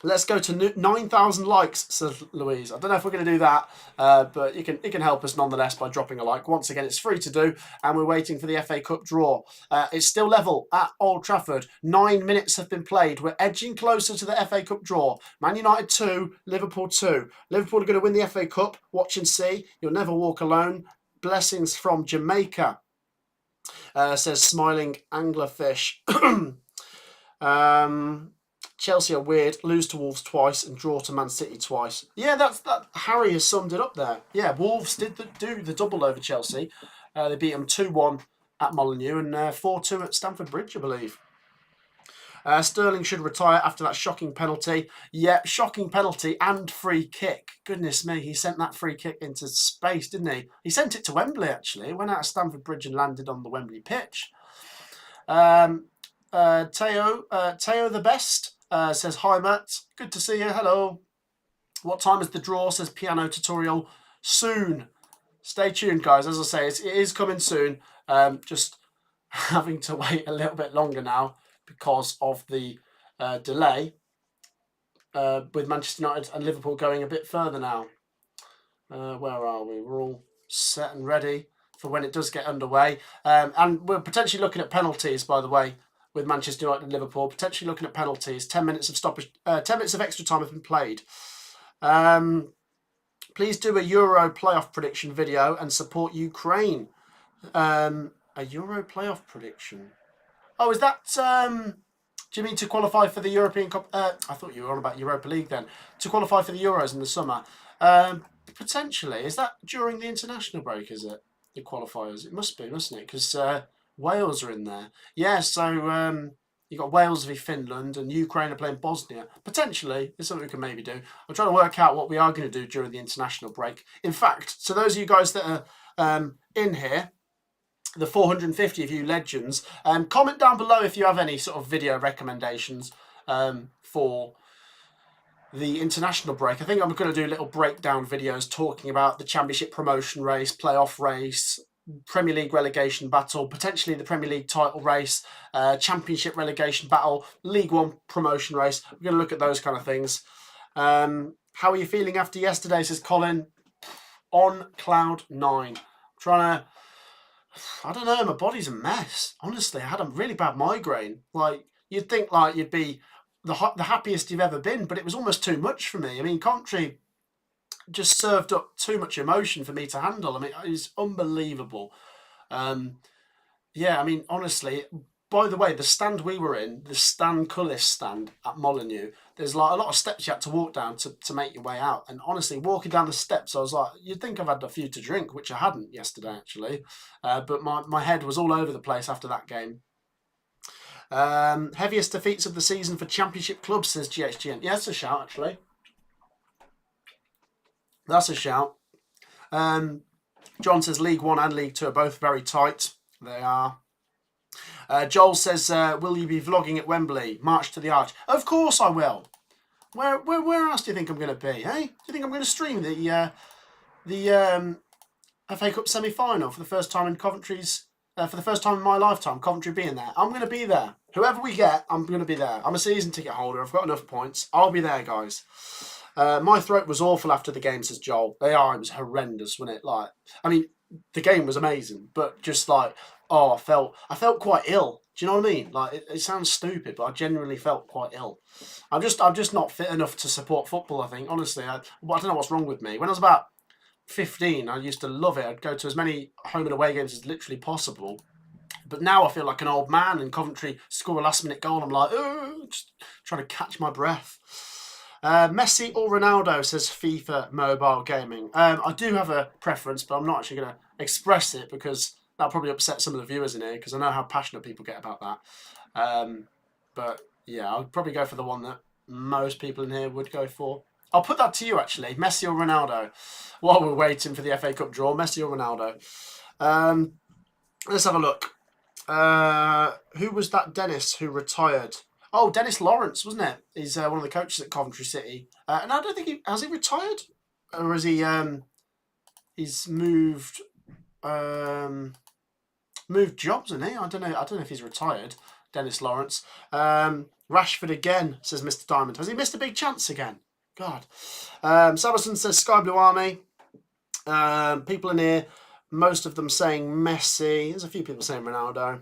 let's go to 9,000 likes, says Louise. I don't know if we're going to do that, but you can help us nonetheless by dropping a like. Once again, it's free to do, and we're waiting for the FA Cup draw. It's still level at Old Trafford. 9 minutes have been played. We're edging closer to the FA Cup draw. Man United 2, Liverpool 2. Liverpool are going to win the FA Cup. Watch and see. You'll never walk alone. Blessings from Jamaica. Says smiling anglerfish. Chelsea are weird. Lose to Wolves twice and draw to Man City twice. Yeah, that. Harry has summed it up there. Yeah, Wolves did do the double over Chelsea. They beat them 2-1 at Molineux and 4-2 at Stamford Bridge, I believe. Sterling should retire after that shocking penalty. Yep, shocking penalty and free kick. Goodness me, he sent that free kick into space, didn't he? He sent it to Wembley, actually. It went out of Stamford Bridge and landed on the Wembley pitch. Teo the best says, hi, Matt. Good to see you. Hello. What time is the draw? Says Piano Tutorial. Soon. Stay tuned, guys. As I say, it is coming soon. Just having to wait a little bit longer now because of the delay with Manchester United and Liverpool going a bit further now. Where are we? We're all set and ready for when it does get underway. And we're potentially looking at penalties, by the way, with Manchester United and Liverpool. Potentially looking at penalties. 10 minutes of stoppage. 10 minutes of extra time have been played. Please do a Euro playoff prediction video and support Ukraine. A Euro playoff prediction. Oh, is that... do you mean to qualify for the European Cup? I thought you were on about Europa League then. To qualify for the Euros in the summer. Potentially. Is that during the international break, is it? The qualifiers? It must be, mustn't it? Because Wales are in there. Yeah, so you've got Wales v Finland and Ukraine are playing Bosnia. Potentially, it's something we can maybe do. I'm trying to work out what we are going to do during the international break. In fact, to those of you guys that are in here, the 450 of you legends, comment down below if you have any sort of video recommendations for the international break. I think I'm going to do little breakdown videos talking about the Championship promotion race, playoff race, Premier League relegation battle, potentially the Premier League title race, Championship relegation battle, League One promotion race. We're going to look at those kind of things. How are you feeling after yesterday, says Colin? On cloud 9. Trying to... I don't know, my body's a mess. Honestly, I had a really bad migraine. Like, you'd think like you'd be the happiest you've ever been, but it was almost too much for me. I mean, Coventry just served up too much emotion for me to handle. I mean, it was unbelievable. Yeah, I mean, honestly, by the way, the stand we were in, the Stan Cullis stand at Molineux, there's like a lot of steps you had to walk down to make your way out. And honestly, walking down the steps, I was like, you'd think I've had a few to drink, which I hadn't yesterday, actually. But my head was all over the place after that game. Heaviest defeats of the season for Championship clubs, says GHGN. Yeah, that's a shout, actually. That's a shout. John says League One and League Two are both very tight. They are. Joel says, will you be vlogging at Wembley? March to the Arch. Of course I will. Where else do you think I'm going to be, eh? Do you think I'm going to stream the the FA Cup semi-final for the first time in Coventry's, for the first time in my lifetime, Coventry being there. I'm going to be there. Whoever we get, I'm going to be there. I'm a season ticket holder. I've got enough points. I'll be there, guys. My throat was awful after the game, says Joel. It was horrendous, wasn't it? Like, I mean, the game was amazing, but just like, oh, I felt quite ill. Do you know what I mean? Like, it sounds stupid, but I genuinely felt quite ill. I'm just not fit enough to support football. I think, honestly, I don't know what's wrong with me. When I was about 15, I used to love it. I'd go to as many home and away games as literally possible. But now I feel like an old man, and Coventry score a last minute goal. I'm like, just trying to catch my breath. Messi or Ronaldo, says FIFA Mobile Gaming. I do have a preference, but I'm not actually going to express it because that'll probably upset some of the viewers in here because I know how passionate people get about that. But yeah, I'll probably go for the one that most people in here would go for. I'll put that to you, actually. Messi or Ronaldo? While we're waiting for the FA Cup draw, Messi or Ronaldo? Let's have a look. Who was that Dennis who retired? Oh, Dennis Lawrence, wasn't it? He's one of the coaches at Coventry City. And I don't think has he retired? Or is he he's moved jobs, isn't he? I don't know if he's retired, Dennis Lawrence. Rashford again, says Mr. Diamond. Has he missed a big chance again? God. Saberson says Sky Blue Army. People in here, most of them saying Messi. There's a few people saying Ronaldo.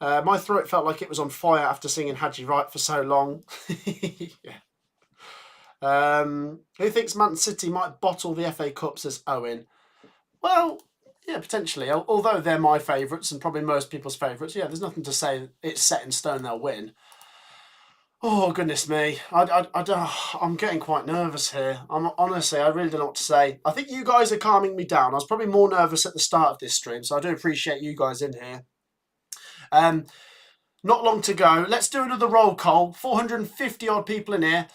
My throat felt like it was on fire after singing Hadji Wright for so long. Yeah. Who thinks Man City might bottle the FA Cup, says Owen. Well, yeah, potentially. Although they're my favourites and probably most people's favourites, yeah, there's nothing to say it's set in stone they'll win. Oh, goodness me. I'm getting quite nervous here. Honestly, I really don't know what to say. I think you guys are calming me down. I was probably more nervous at the start of this stream, so I do appreciate you guys in here. Not long to go. Let's do another roll call. 450 odd people in here.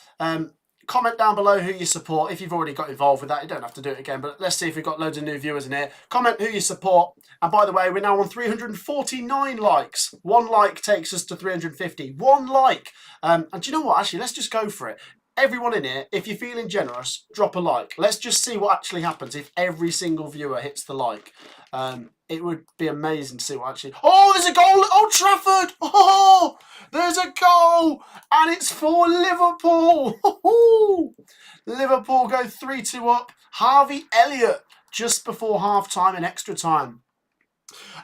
Comment down below who you support. If you've already got involved with that, you don't have to do it again. But let's see if we've got loads of new viewers in here. Comment who you support. And by the way, we're now on 349 likes. One like takes us to 350. One like. And do you know what? Actually, let's just go for it. Everyone in here, if you're feeling generous, drop a like. Let's just see what actually happens if every single viewer hits the like. It would be amazing to see what actually... Oh, there's a goal at Old Trafford! Oh, there's a goal! And it's for Liverpool! Liverpool go 3-2 up. Harvey Elliott just before half-time and extra time.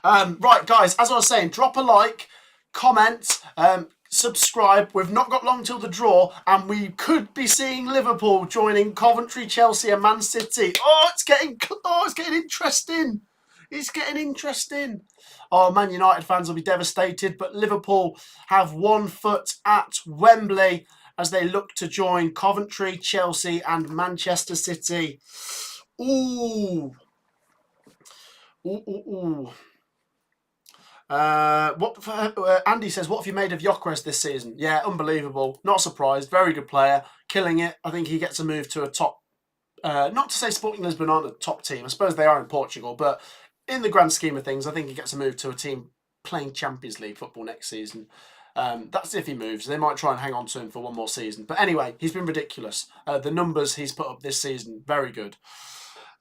Right, guys, as I was saying, drop a like, comment, subscribe. We've not got long till the draw, and we could be seeing Liverpool joining Coventry, Chelsea and Man City. Oh, it's getting interesting. It's getting interesting. Oh, Man United fans will be devastated, but Liverpool have 1 foot at Wembley as they look to join Coventry, Chelsea and Manchester City. Ooh. Andy says, what have you made of Gyökeres this season? Yeah, unbelievable. Not surprised. Very good player. Killing it. I think he gets a move to a top... not to say Sporting Lisbon aren't a top team. I suppose they are in Portugal, but... in the grand scheme of things, I think he gets a move to a team playing Champions League football next season. That's if he moves. They might try and hang on to him for one more season. But anyway, he's been ridiculous. The numbers he's put up this season, very good.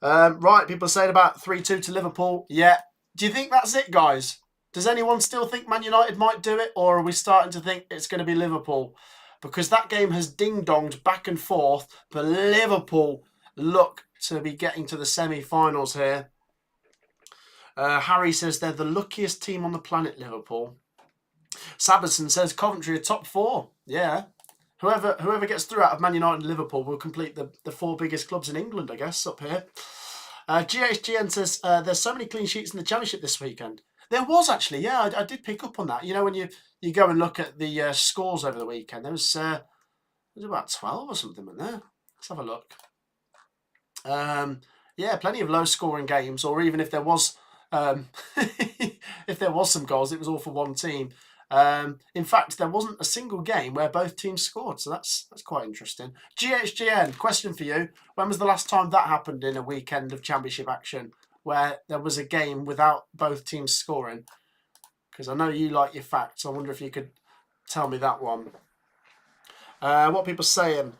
Right, people are saying about 3-2 to Liverpool. Yeah. Do you think that's it, guys? Does anyone still think Man United might do it? Or are we starting to think it's going to be Liverpool? Because that game has ding-donged back and forth. But Liverpool look to be getting to the semi-finals here. Harry says they're the luckiest team on the planet, Liverpool. Saberson says Coventry are top 4. Yeah. Whoever gets through out of Man United and Liverpool will complete the 4 biggest clubs in England, I guess, up here. GHGN says there's so many clean sheets in the Championship this weekend. There was actually, yeah, I did pick up on that. You know, when you go and look at the scores over the weekend, there was about 12 or something in there. Let's have a look. Yeah, plenty of low-scoring games, or even if there was... if there was some goals, it was all for one team. In fact, there wasn't a single game where both teams scored, so that's quite interesting. GHGN, question for you. When was the last time that happened in a weekend of Championship action, where there was a game without both teams scoring? Because I know you like your facts. I wonder if you could tell me that one. What people saying?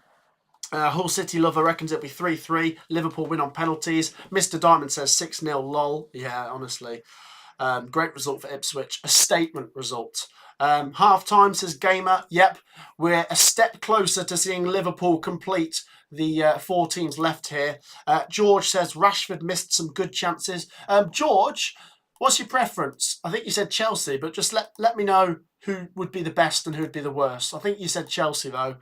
Hull City Lover reckons it'll be 3-3. Liverpool win on penalties. Mr. Diamond says 6-0 lol. Yeah, honestly. Great result for Ipswich. A statement result. Half time says Gamer. Yep, we're a step closer to seeing Liverpool complete the 4 teams left here. George says Rashford missed some good chances. George, what's your preference? I think you said Chelsea, but just let me know who would be the best and who would be the worst. I think you said Chelsea though.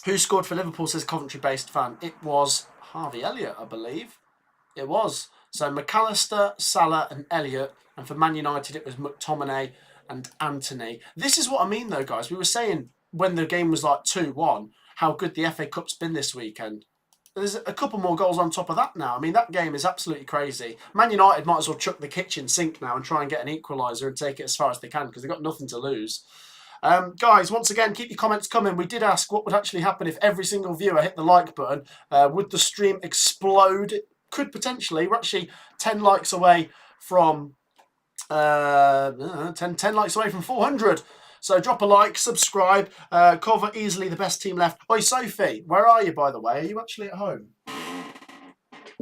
Who scored for Liverpool, says Coventry-based fan. It was Harvey Elliott, I believe. It was. So McAllister, Salah and Elliott. And for Man United, it was McTominay and Anthony. This is what I mean, though, guys. We were saying when the game was like 2-1, how good the FA Cup's been this weekend. There's a couple more goals on top of that now. I mean, that game is absolutely crazy. Man United might as well chuck the kitchen sink now and try and get an equaliser and take it as far as they can because they've got nothing to lose. Guys, once again, keep your comments coming. We did ask what would actually happen if every single viewer hit the like button. Would the stream explode? It could potentially. We're actually 10 likes away from 10 likes away from 400. So drop a like, subscribe. Cover easily the best team left. Oi, Sophie, where are you, by the way? Are you actually at home?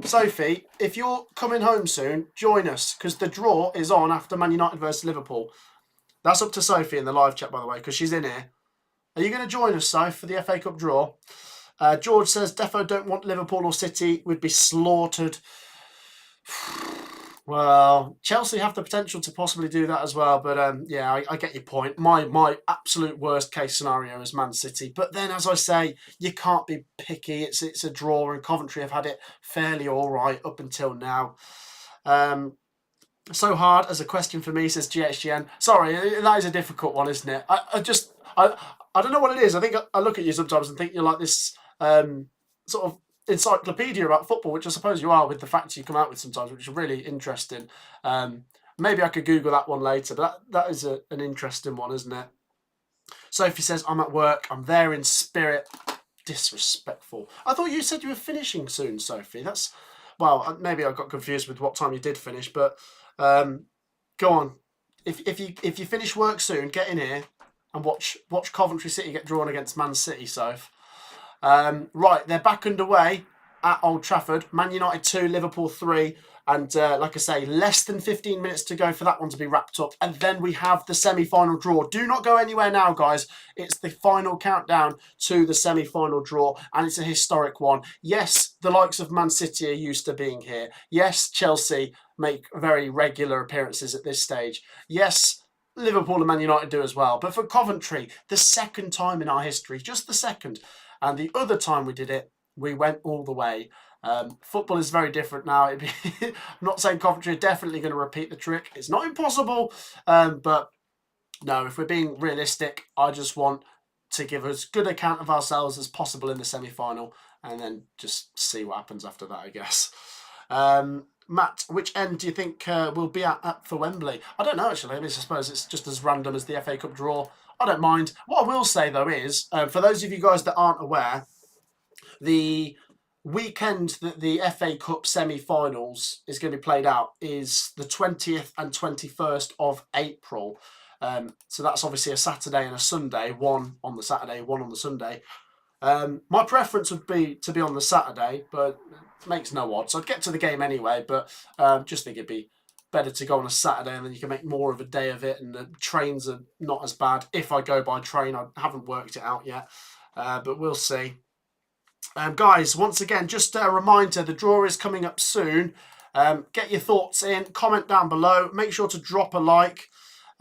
Sophie, if you're coming home soon, join us because the draw is on after Man United versus Liverpool. That's up to Sophie in the live chat, by the way, because she's in here. Are you going to join us, Soph, for the FA Cup draw? George says, Defo don't want Liverpool or City. Would be slaughtered. Well, Chelsea have the potential to possibly do that as well. But yeah, I get your point. My absolute worst case scenario is Man City. But then, as I say, you can't be picky. It's a draw, and Coventry have had it fairly all right up until now. So hard as a question for me, says GHGN. Sorry, that is a difficult one, isn't it? I don't know what it is. I think I look at you sometimes and think you're like this sort of encyclopedia about football, which I suppose you are with the facts you come out with sometimes, which are really interesting. Maybe I could Google that one later, but that is an interesting one, isn't it? Sophie says, I'm at work. I'm there in spirit. Disrespectful. I thought you said you were finishing soon, Sophie. That's... Well, maybe I got confused with what time you did finish, but go on. If you finish work soon, get in here and watch Coventry City get drawn against Man City, Soph. Right, they're back underway at Old Trafford. Man United 2, Liverpool 3. And like I say, less than 15 minutes to go for that one to be wrapped up. And then we have the semi-final draw. Do not go anywhere now, guys. It's the final countdown to the semi-final draw. And it's a historic one. Yes, the likes of Man City are used to being here. Yes, Chelsea make very regular appearances at this stage. Yes, Liverpool and Man United do as well. But for Coventry, the second time in our history, just the second. And the other time we did it, we went all the way. Football is very different now. I'm not saying Coventry are definitely going to repeat the trick. It's not impossible. But no, if we're being realistic, I just want to give as good account of ourselves as possible in the semi-final and then just see what happens after that, I guess. Matt, which end do you think we'll be at for Wembley? I don't know, actually. I suppose it's just as random as the FA Cup draw. I don't mind. What I will say, though, is, for those of you guys that aren't aware, the weekend that the FA Cup semi-finals is going to be played out is the 20th and 21st of April. So that's obviously a Saturday and a Sunday, one on the Saturday, one on the Sunday. My preference would be to be on the Saturday, but it makes no odds. I'd get to the game anyway, but just think it'd be better to go on a Saturday and then you can make more of a day of it, and the trains are not as bad. If I go by train, I haven't worked it out yet, but we'll see. Guys, once again, just a reminder, the draw is coming up soon. Get your thoughts in, comment down below, make sure to drop a like.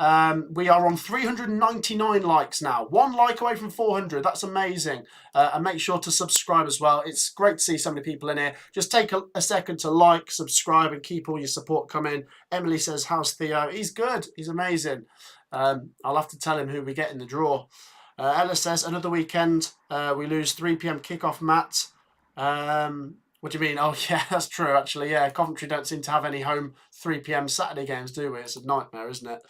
We are on 399 likes now. 1 like away from 400. That's amazing. And make sure to subscribe as well. It's great to see so many people in here. Just take a second to like, subscribe, and keep all your support coming. Emily says, how's Theo? He's good. He's amazing. I'll have to tell him who we get in the draw. Ella says, another weekend. We lose 3 p.m. kickoff, Matt. What do you mean? Oh, yeah, that's true, actually. Yeah, Coventry don't seem to have any home 3 p.m. Saturday games, do we? It's a nightmare, isn't it?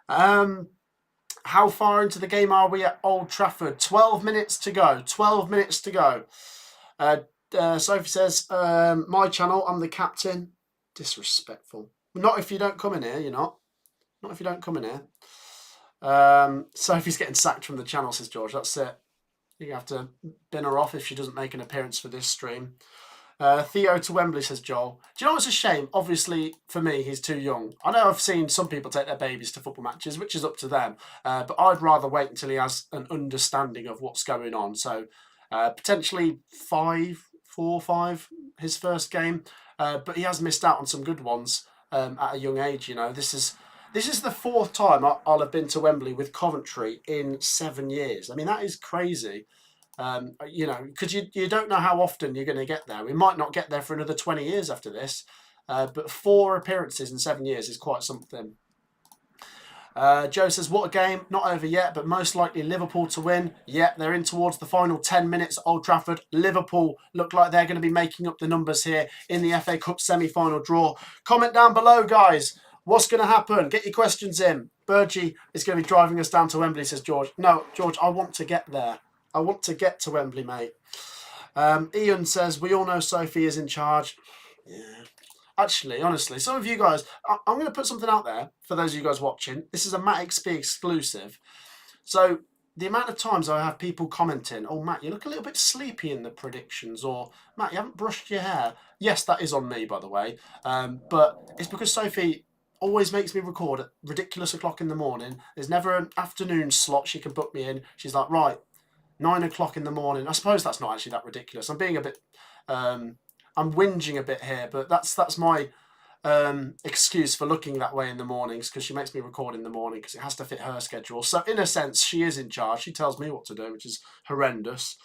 How far into the game are we at Old Trafford? 12 minutes to go. 12 minutes to go. Sophie says, my channel, I'm the captain. Disrespectful. Not if you don't come in here, you're not. Not if you don't come in here. Sophie's getting sacked from the channel, says George. That's it. You have to bin her off if she doesn't make an appearance for this stream. Theo to Wembley, says Joel. Do you know what's a shame? Obviously, for me, he's too young. I know I've seen some people take their babies to football matches, which is up to them. But I'd rather wait until he has an understanding of what's going on. So potentially 4 or 5, his first game. But he has missed out on some good ones at a young age. You know, this is the 4th time I'll have been to Wembley with Coventry in 7 years. I mean, that is crazy. You know, because you don't know how often you're going to get there. We might not get there for another 20 years after this, but 4 appearances in 7 years is quite something. Joe says, what a game. Not over yet, but most likely Liverpool to win. Yep, they're in towards the final 10 minutes at Old Trafford. Liverpool look like they're going to be making up the numbers here in the FA Cup semi-final draw. Comment down below, guys. What's going to happen? Get your questions in. Burgee is going to be driving us down to Wembley, says George. No, George, I want to get there. I want to get to Wembley, mate. Ian says, we all know Sophie is in charge. Yeah. Actually, honestly, some of you guys, I'm going to put something out there for those of you guys watching. This is a Matt XP exclusive. So the amount of times I have people commenting, oh, Matt, you look a little bit sleepy in the predictions, or Matt, you haven't brushed your hair. Yes, that is on me, by the way. But it's because Sophie always makes me record at ridiculous o'clock in the morning. There's never an afternoon slot she can book me in. She's like, right, 9 o'clock in the morning. I suppose that's not actually that ridiculous. I'm being a bit, I'm whinging a bit here, but that's my excuse for looking that way in the mornings, because she makes me record in the morning because it has to fit her schedule. So in a sense, she is in charge. She tells me what to do, which is horrendous.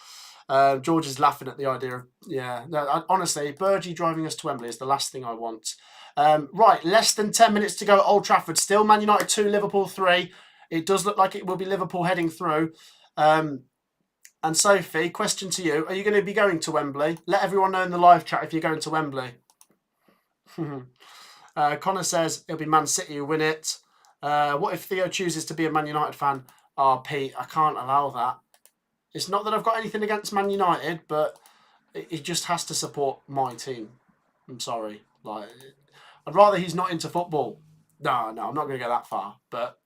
George is laughing at the idea of, yeah, no, honestly, Burgee driving us to Wembley is the last thing I want. Right, less than 10 minutes to go at Old Trafford. Still Man United 2, Liverpool 3. It does look like it will be Liverpool heading through. And Sophie, question to you. Are you going to be going to Wembley? Let everyone know in the live chat if you're going to Wembley. Connor says it'll be Man City who win it. What if Theo chooses to be a Man United fan? Oh, Pete, I can't allow that. It's not that I've got anything against Man United, but he just has to support my team. I'm sorry. Like, I'd rather he's not into football. No, I'm not going to go that far. But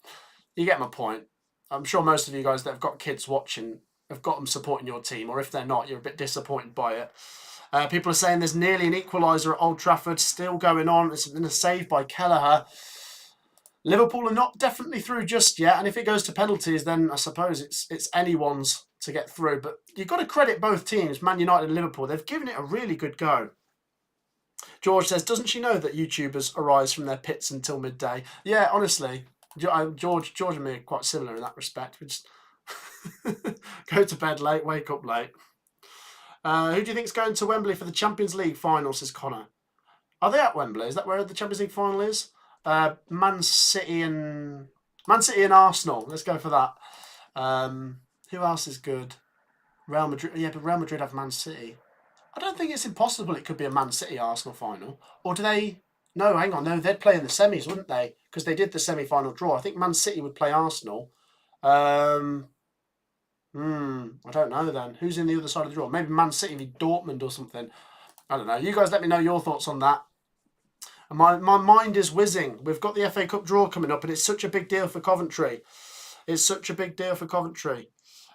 you get my point. I'm sure most of you guys that have got kids watching have got them supporting your team, or if they're not, you're a bit disappointed by it. People are saying there's nearly an equaliser at Old Trafford still going on. It's been a save by Kelleher. Liverpool are not definitely through just yet, and if it goes to penalties, then I suppose it's anyone's to get through. But you've got to credit both teams, Man United and Liverpool. They've given it a really good go. George says, doesn't she know that YouTubers arise from their pits until midday? Yeah, honestly, George and me are quite similar in that respect. We just go to bed late, wake up late. Who do you think's going to Wembley for the Champions League final, says Connor? Are they at Wembley? Is that where the Champions League final is? Man City and Arsenal. Let's go for that. Who else is good? Real Madrid. Yeah, but Real Madrid have Man City. I don't think it's impossible it could be a Man City Arsenal final. Or do they? No, hang on. No, they'd play in the semis, wouldn't they? Because they did the semi-final draw. I think Man City would play Arsenal. I don't know then. Who's in the other side of the draw? Maybe Man City v Dortmund or something. I don't know. You guys let me know your thoughts on that. And my mind is whizzing. We've got the FA Cup draw coming up, and it's such a big deal for Coventry. It's such a big deal for Coventry.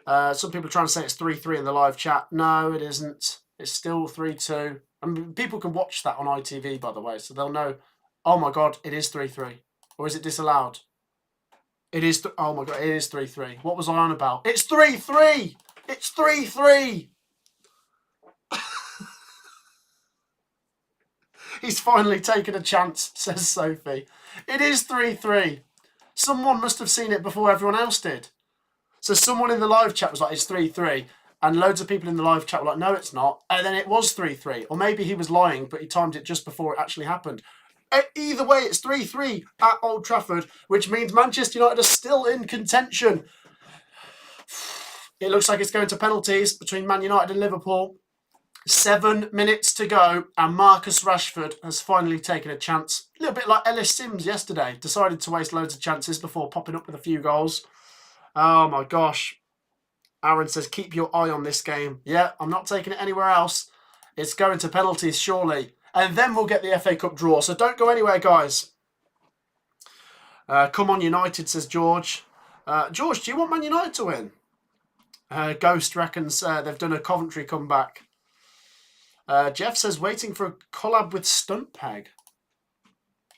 Some people are trying to say it's 3-3 in the live chat. No, it isn't. It's still 3-2. I mean, people can watch that on ITV, by the way, so they'll know, oh my God, it is 3-3. Or is it disallowed? It is, oh my God, it is 3-3. What was I on about? It's 3-3! It's 3-3! He's finally taken a chance, says Sophie. It is 3-3. Someone must have seen it before everyone else did. So someone in the live chat was like, it's 3-3. And loads of people in the live chat were like, no, it's not. And then it was 3-3. Or maybe he was lying, but he timed it just before it actually happened. Either way, it's 3-3 at Old Trafford, which means Manchester United are still in contention. It looks like it's going to penalties between Man United and Liverpool. 7 minutes to go, and Marcus Rashford has finally taken a chance. A little bit like Ellis Sims yesterday. Decided to waste loads of chances before popping up with a few goals. Oh my gosh. Aaron says, keep your eye on this game. Yeah, I'm not taking it anywhere else. It's going to penalties, surely. And then we'll get the FA Cup draw. So don't go anywhere, guys. Come on, United, says George. George, do you want Man United to win? Ghost reckons they've done a Coventry comeback. Jeff says waiting for a collab with Stunt Peg.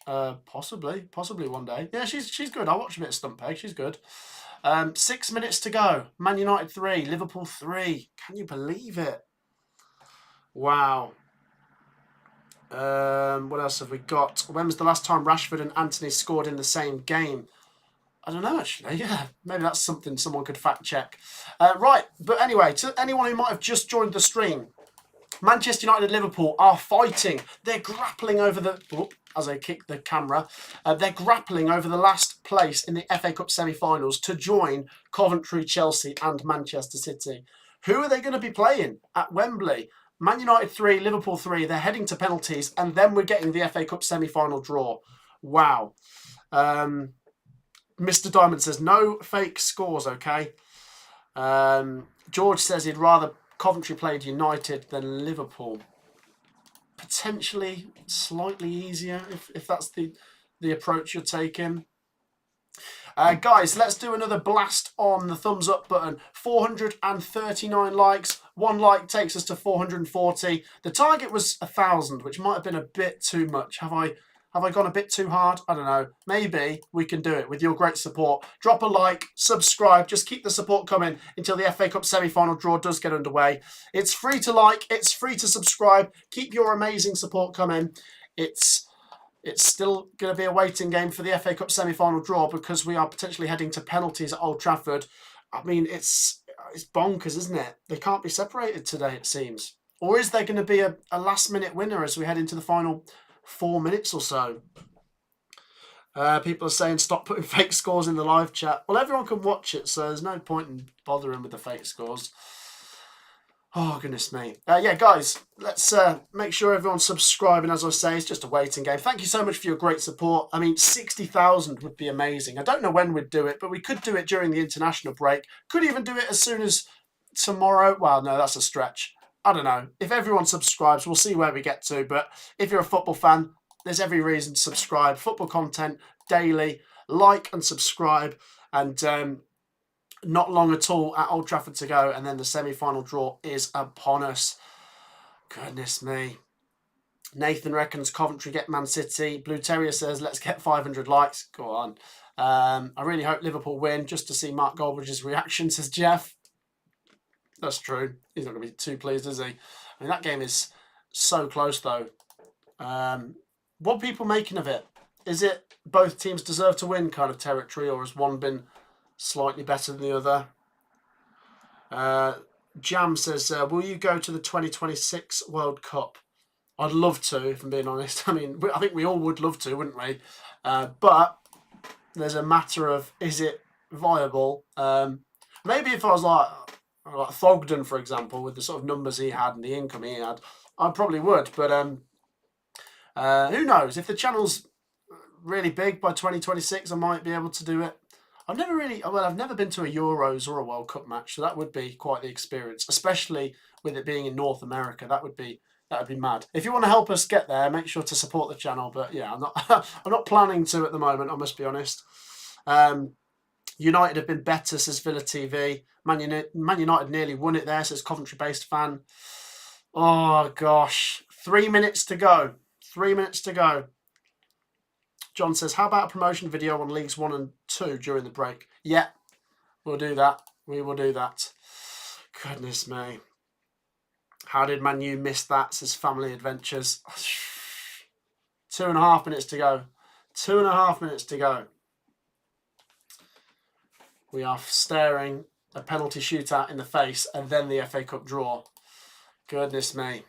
Possibly one day. Yeah, she's good. I'll watch a bit of Stunt Peg. She's good. 6 minutes to go. Man United 3, Liverpool 3. Can you believe it? Wow. What else have we got? When was the last time Rashford and Antony scored in the same game? I don't know, actually. Yeah, maybe that's something someone could fact check. Right, but anyway, to anyone who might have just joined the stream, Manchester United and Liverpool are fighting. They're grappling over the... Oh, as I kick the camera. They're grappling over the last place in the FA Cup semi-finals to join Coventry, Chelsea and Manchester City. Who are they going to be playing at Wembley? Man United 3, Liverpool 3. They're heading to penalties and then we're getting the FA Cup semi-final draw. Wow. Mr. Diamond says, no fake scores, okay? George says he'd rather Coventry played United than Liverpool. Potentially slightly easier if that's the approach you're taking. Guys, let's do another blast on the thumbs up button. 439 likes. 1 like takes us to 440. The target was 1,000, which might have been a bit too much. Have I gone a bit too hard? I don't know. Maybe we can do it with your great support. Drop a like, subscribe. Just keep the support coming until the FA Cup semi-final draw does get underway. It's free to like. It's free to subscribe. Keep your amazing support coming. It's still going to be a waiting game for the FA Cup semi-final draw because we are potentially heading to penalties at Old Trafford. I mean, it's bonkers, isn't it? They can't be separated today, it seems. Or is there going to be a last-minute winner as we head into the final 4 minutes or so? People are saying stop putting fake scores in the live chat. Well, everyone can watch it, so there's no point in bothering with the fake scores. Oh, goodness me. Yeah, guys, let's make sure everyone's subscribing. As I say, it's just a waiting game. Thank you so much for your great support. I mean, 60,000 would be amazing. I don't know when we'd do it, but we could do it during the international break. Could even do it as soon as tomorrow. Well, no, that's a stretch. I don't know. If everyone subscribes, we'll see where we get to. But if you're a football fan, there's every reason to subscribe. Football content daily. Like and subscribe. And not long at all at Old Trafford to go. And then the semi-final draw is upon us. Goodness me. Nathan reckons Coventry get Man City. Blue Terrier says, let's get 500 likes. Go on. I really hope Liverpool win just to see Mark Goldbridge's reaction, says Jeff. That's true. He's not going to be too pleased, is he? I mean, that game is so close, though. What are people making of it? Is it both teams deserve to win kind of territory, or has one been slightly better than the other? Jam says, will you go to the 2026 World Cup? I'd love to, if I'm being honest. I mean, I think we all would love to, wouldn't we? But there's a matter of, is it viable? Maybe if I was like Thogden, for example, with the sort of numbers he had and the income he had, I probably would. But who knows? If the channel's really big by 2026, I might be able to do it. I've never been to a Euros or a World Cup match, so that would be quite the experience, especially with it being in North America. That would be mad. If you want to help us get there, make sure to support the channel. But yeah, I'm not I'm not planning to at the moment, I must be honest. United have been better, says Villa TV. Man United nearly won it there, says Coventry-based fan. Oh, gosh. 3 minutes to go. 3 minutes to go. John says, how about a promotion video on Leagues 1 and 2 during the break? Yeah, we'll do that. We will do that. Goodness me. How did Man U miss that, says Family Adventures. 2.5 minutes to go. 2.5 minutes to go. We are staring a penalty shootout in the face and then the FA Cup draw. Goodness me.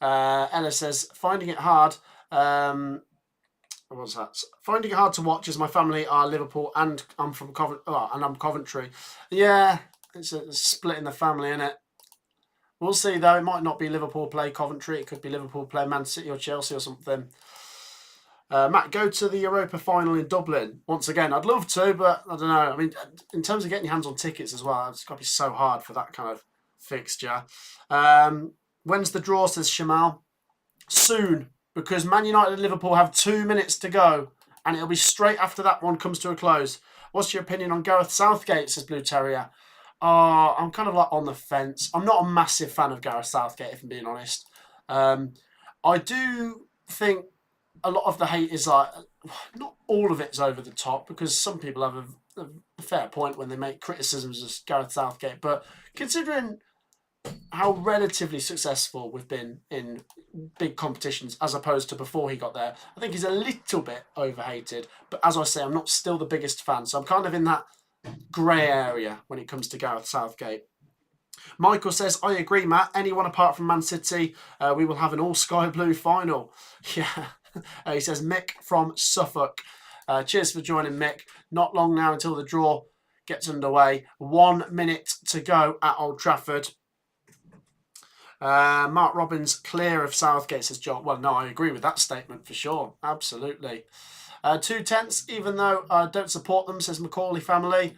Ella says, finding it hard. What's that? Finding it hard to watch as my family are Liverpool and I'm from Coventry. Yeah, it's a split in the family, isn't it? We'll see, though. It might not be Liverpool play Coventry. It could be Liverpool play Man City or Chelsea or something. Matt, go to the Europa final in Dublin. Once again, I'd love to, but I don't know. I mean, in terms of getting your hands on tickets as well, it's got to be so hard for that kind of fixture. When's the draw, says Shamal? Soon, because Man United and Liverpool have 2 minutes to go, and it'll be straight after that one comes to a close. What's your opinion on Gareth Southgate, says Blue Terrier? I'm kind of like on the fence. I'm not a massive fan of Gareth Southgate, if I'm being honest. I do think a lot of the hate is like, not all of it's over the top, because some people have a fair point when they make criticisms of Gareth Southgate. But considering how relatively successful we've been in big competitions as opposed to before he got there, I think he's a little bit overhated. But as I say, I'm not still the biggest fan. So I'm kind of in that grey area when it comes to Gareth Southgate. Michael says, I agree, Matt. Anyone apart from Man City, we will have an all sky blue final. Yeah. He says, Mick from Suffolk. Cheers for joining, Mick. Not long now until the draw gets underway. 1 minute to go at Old Trafford. Mark Robbins, clear of Southgate, says John. Well, no, I agree with that statement for sure. Absolutely. 2-10ths, even though I don't support them, says Macaulay family.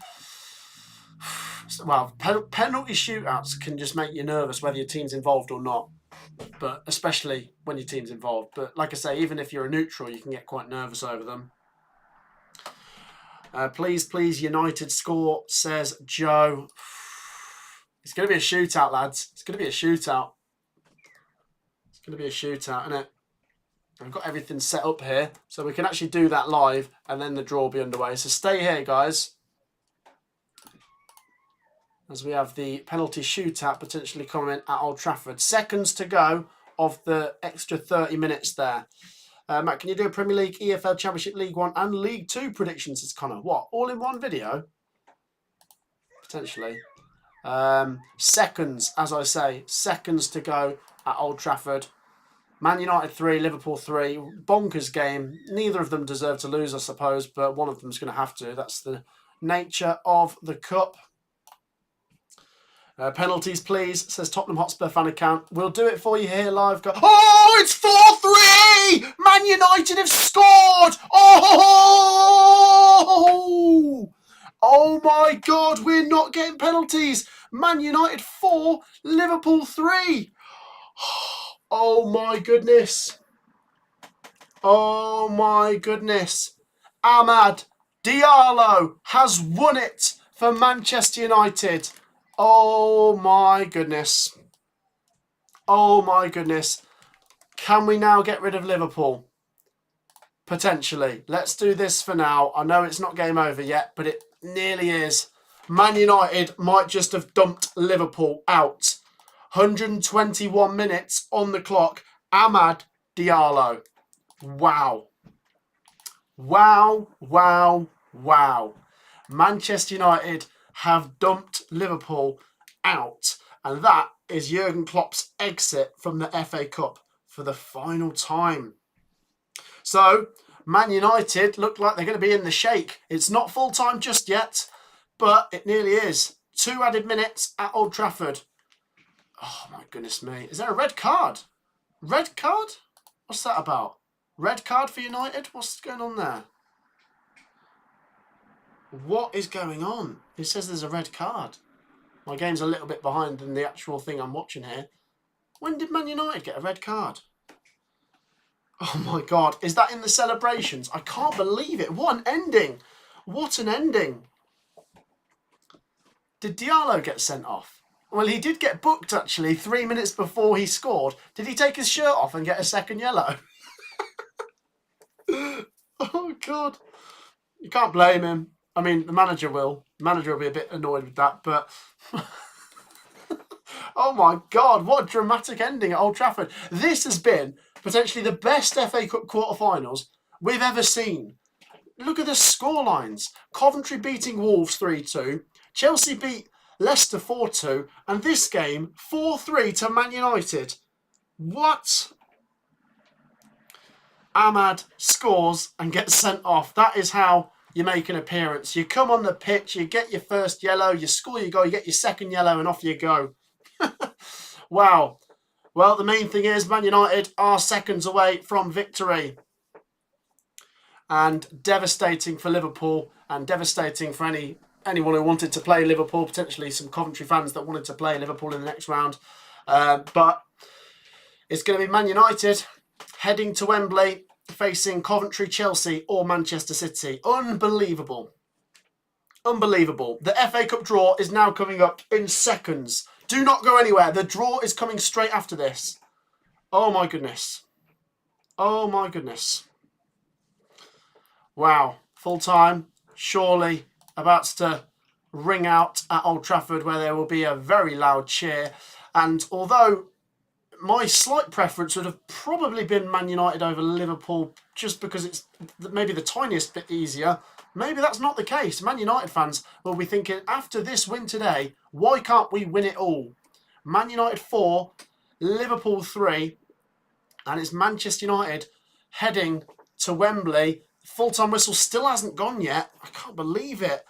Well, penalty shootouts can just make you nervous whether your team's involved or not, but especially when your team's involved. But like I say, even if you're a neutral, you can get quite nervous over them. Please, United score, says Joe. It's going to be a shootout, lads. It's going to be a shootout. It's going to be a shootout, isn't it? I've got everything set up here, so we can actually do that live, and then the draw will be underway. So stay here, guys, as we have the penalty shootout potentially coming in at Old Trafford. Seconds to go of the extra 30 minutes there. Matt, can you do a Premier League, EFL Championship, League 1 and League 2 predictions? Says Connor. What? All in one video? Potentially. Seconds, as I say. Seconds to go at Old Trafford. Man United 3, Liverpool 3. Bonkers game. Neither of them deserve to lose, I suppose, but one of them's going to have to. That's the nature of the cup. Penalties, please, says Tottenham Hotspur fan account. We'll do it for you here live. Oh, it's 4-3! Man United have scored! Oh! Oh my God, we're not getting penalties. Man United 4, Liverpool 3. Oh my goodness. Oh my goodness. Amad Diallo has won it for Manchester United. Oh my goodness. Oh my goodness. Can we now get rid of Liverpool? Potentially. Let's do this for now. I know it's not game over yet, but it nearly is. Man United might just have dumped Liverpool out. 121 minutes on the clock. Amad Diallo. Wow. Wow, wow, wow. Manchester United have dumped Liverpool out. And that is Jurgen Klopp's exit from the FA Cup for the final time. So, Man United look like they're going to be in the shake. It's not full-time just yet, but it nearly is. 2 added minutes at Old Trafford. Oh, my goodness me. Is there a red card? Red card? What's that about? Red card for United? What's going on there? What is going on? It says there's a red card. My game's a little bit behind than the actual thing I'm watching here. When did Man United get a red card? Oh my God. Is that in the celebrations? I can't believe it. What an ending. What an ending. Did Diallo get sent off? Well, he did get booked, actually, 3 minutes before he scored. Did he take his shirt off and get a second yellow? Oh, God. You can't blame him. I mean, the manager will. The manager will be a bit annoyed with that, but... Oh, my God. What a dramatic ending at Old Trafford. This has been potentially the best FA Cup quarterfinals we've ever seen. Look at the scorelines. Coventry beating Wolves 3-2. Chelsea beat Leicester 4-2. And this game, 4-3 to Man United. What? Amad scores and gets sent off. That is how you make an appearance. You come on the pitch, you get your first yellow, you score your goal, you get your second yellow, and off you go. Wow. Well, the main thing is Man United are seconds away from victory. And devastating for Liverpool and devastating for anyone who wanted to play Liverpool, potentially some Coventry fans that wanted to play Liverpool in the next round. But it's going to be Man United heading to Wembley, facing Coventry, Chelsea or Manchester City. Unbelievable. Unbelievable. The FA Cup draw is now coming up in seconds. Do not go anywhere. The draw is coming straight after this. Oh my goodness. Oh my goodness. Wow. Full time. Surely about to ring out at Old Trafford, where there will be a very loud cheer. And although my slight preference would have probably been Man United over Liverpool, just because it's maybe the tiniest bit easier, maybe that's not the case. Man United fans will be thinking, after this win today, why can't we win it all? Man United 4, Liverpool 3, and it's Manchester United heading to Wembley. Full-time whistle still hasn't gone yet. I can't believe it.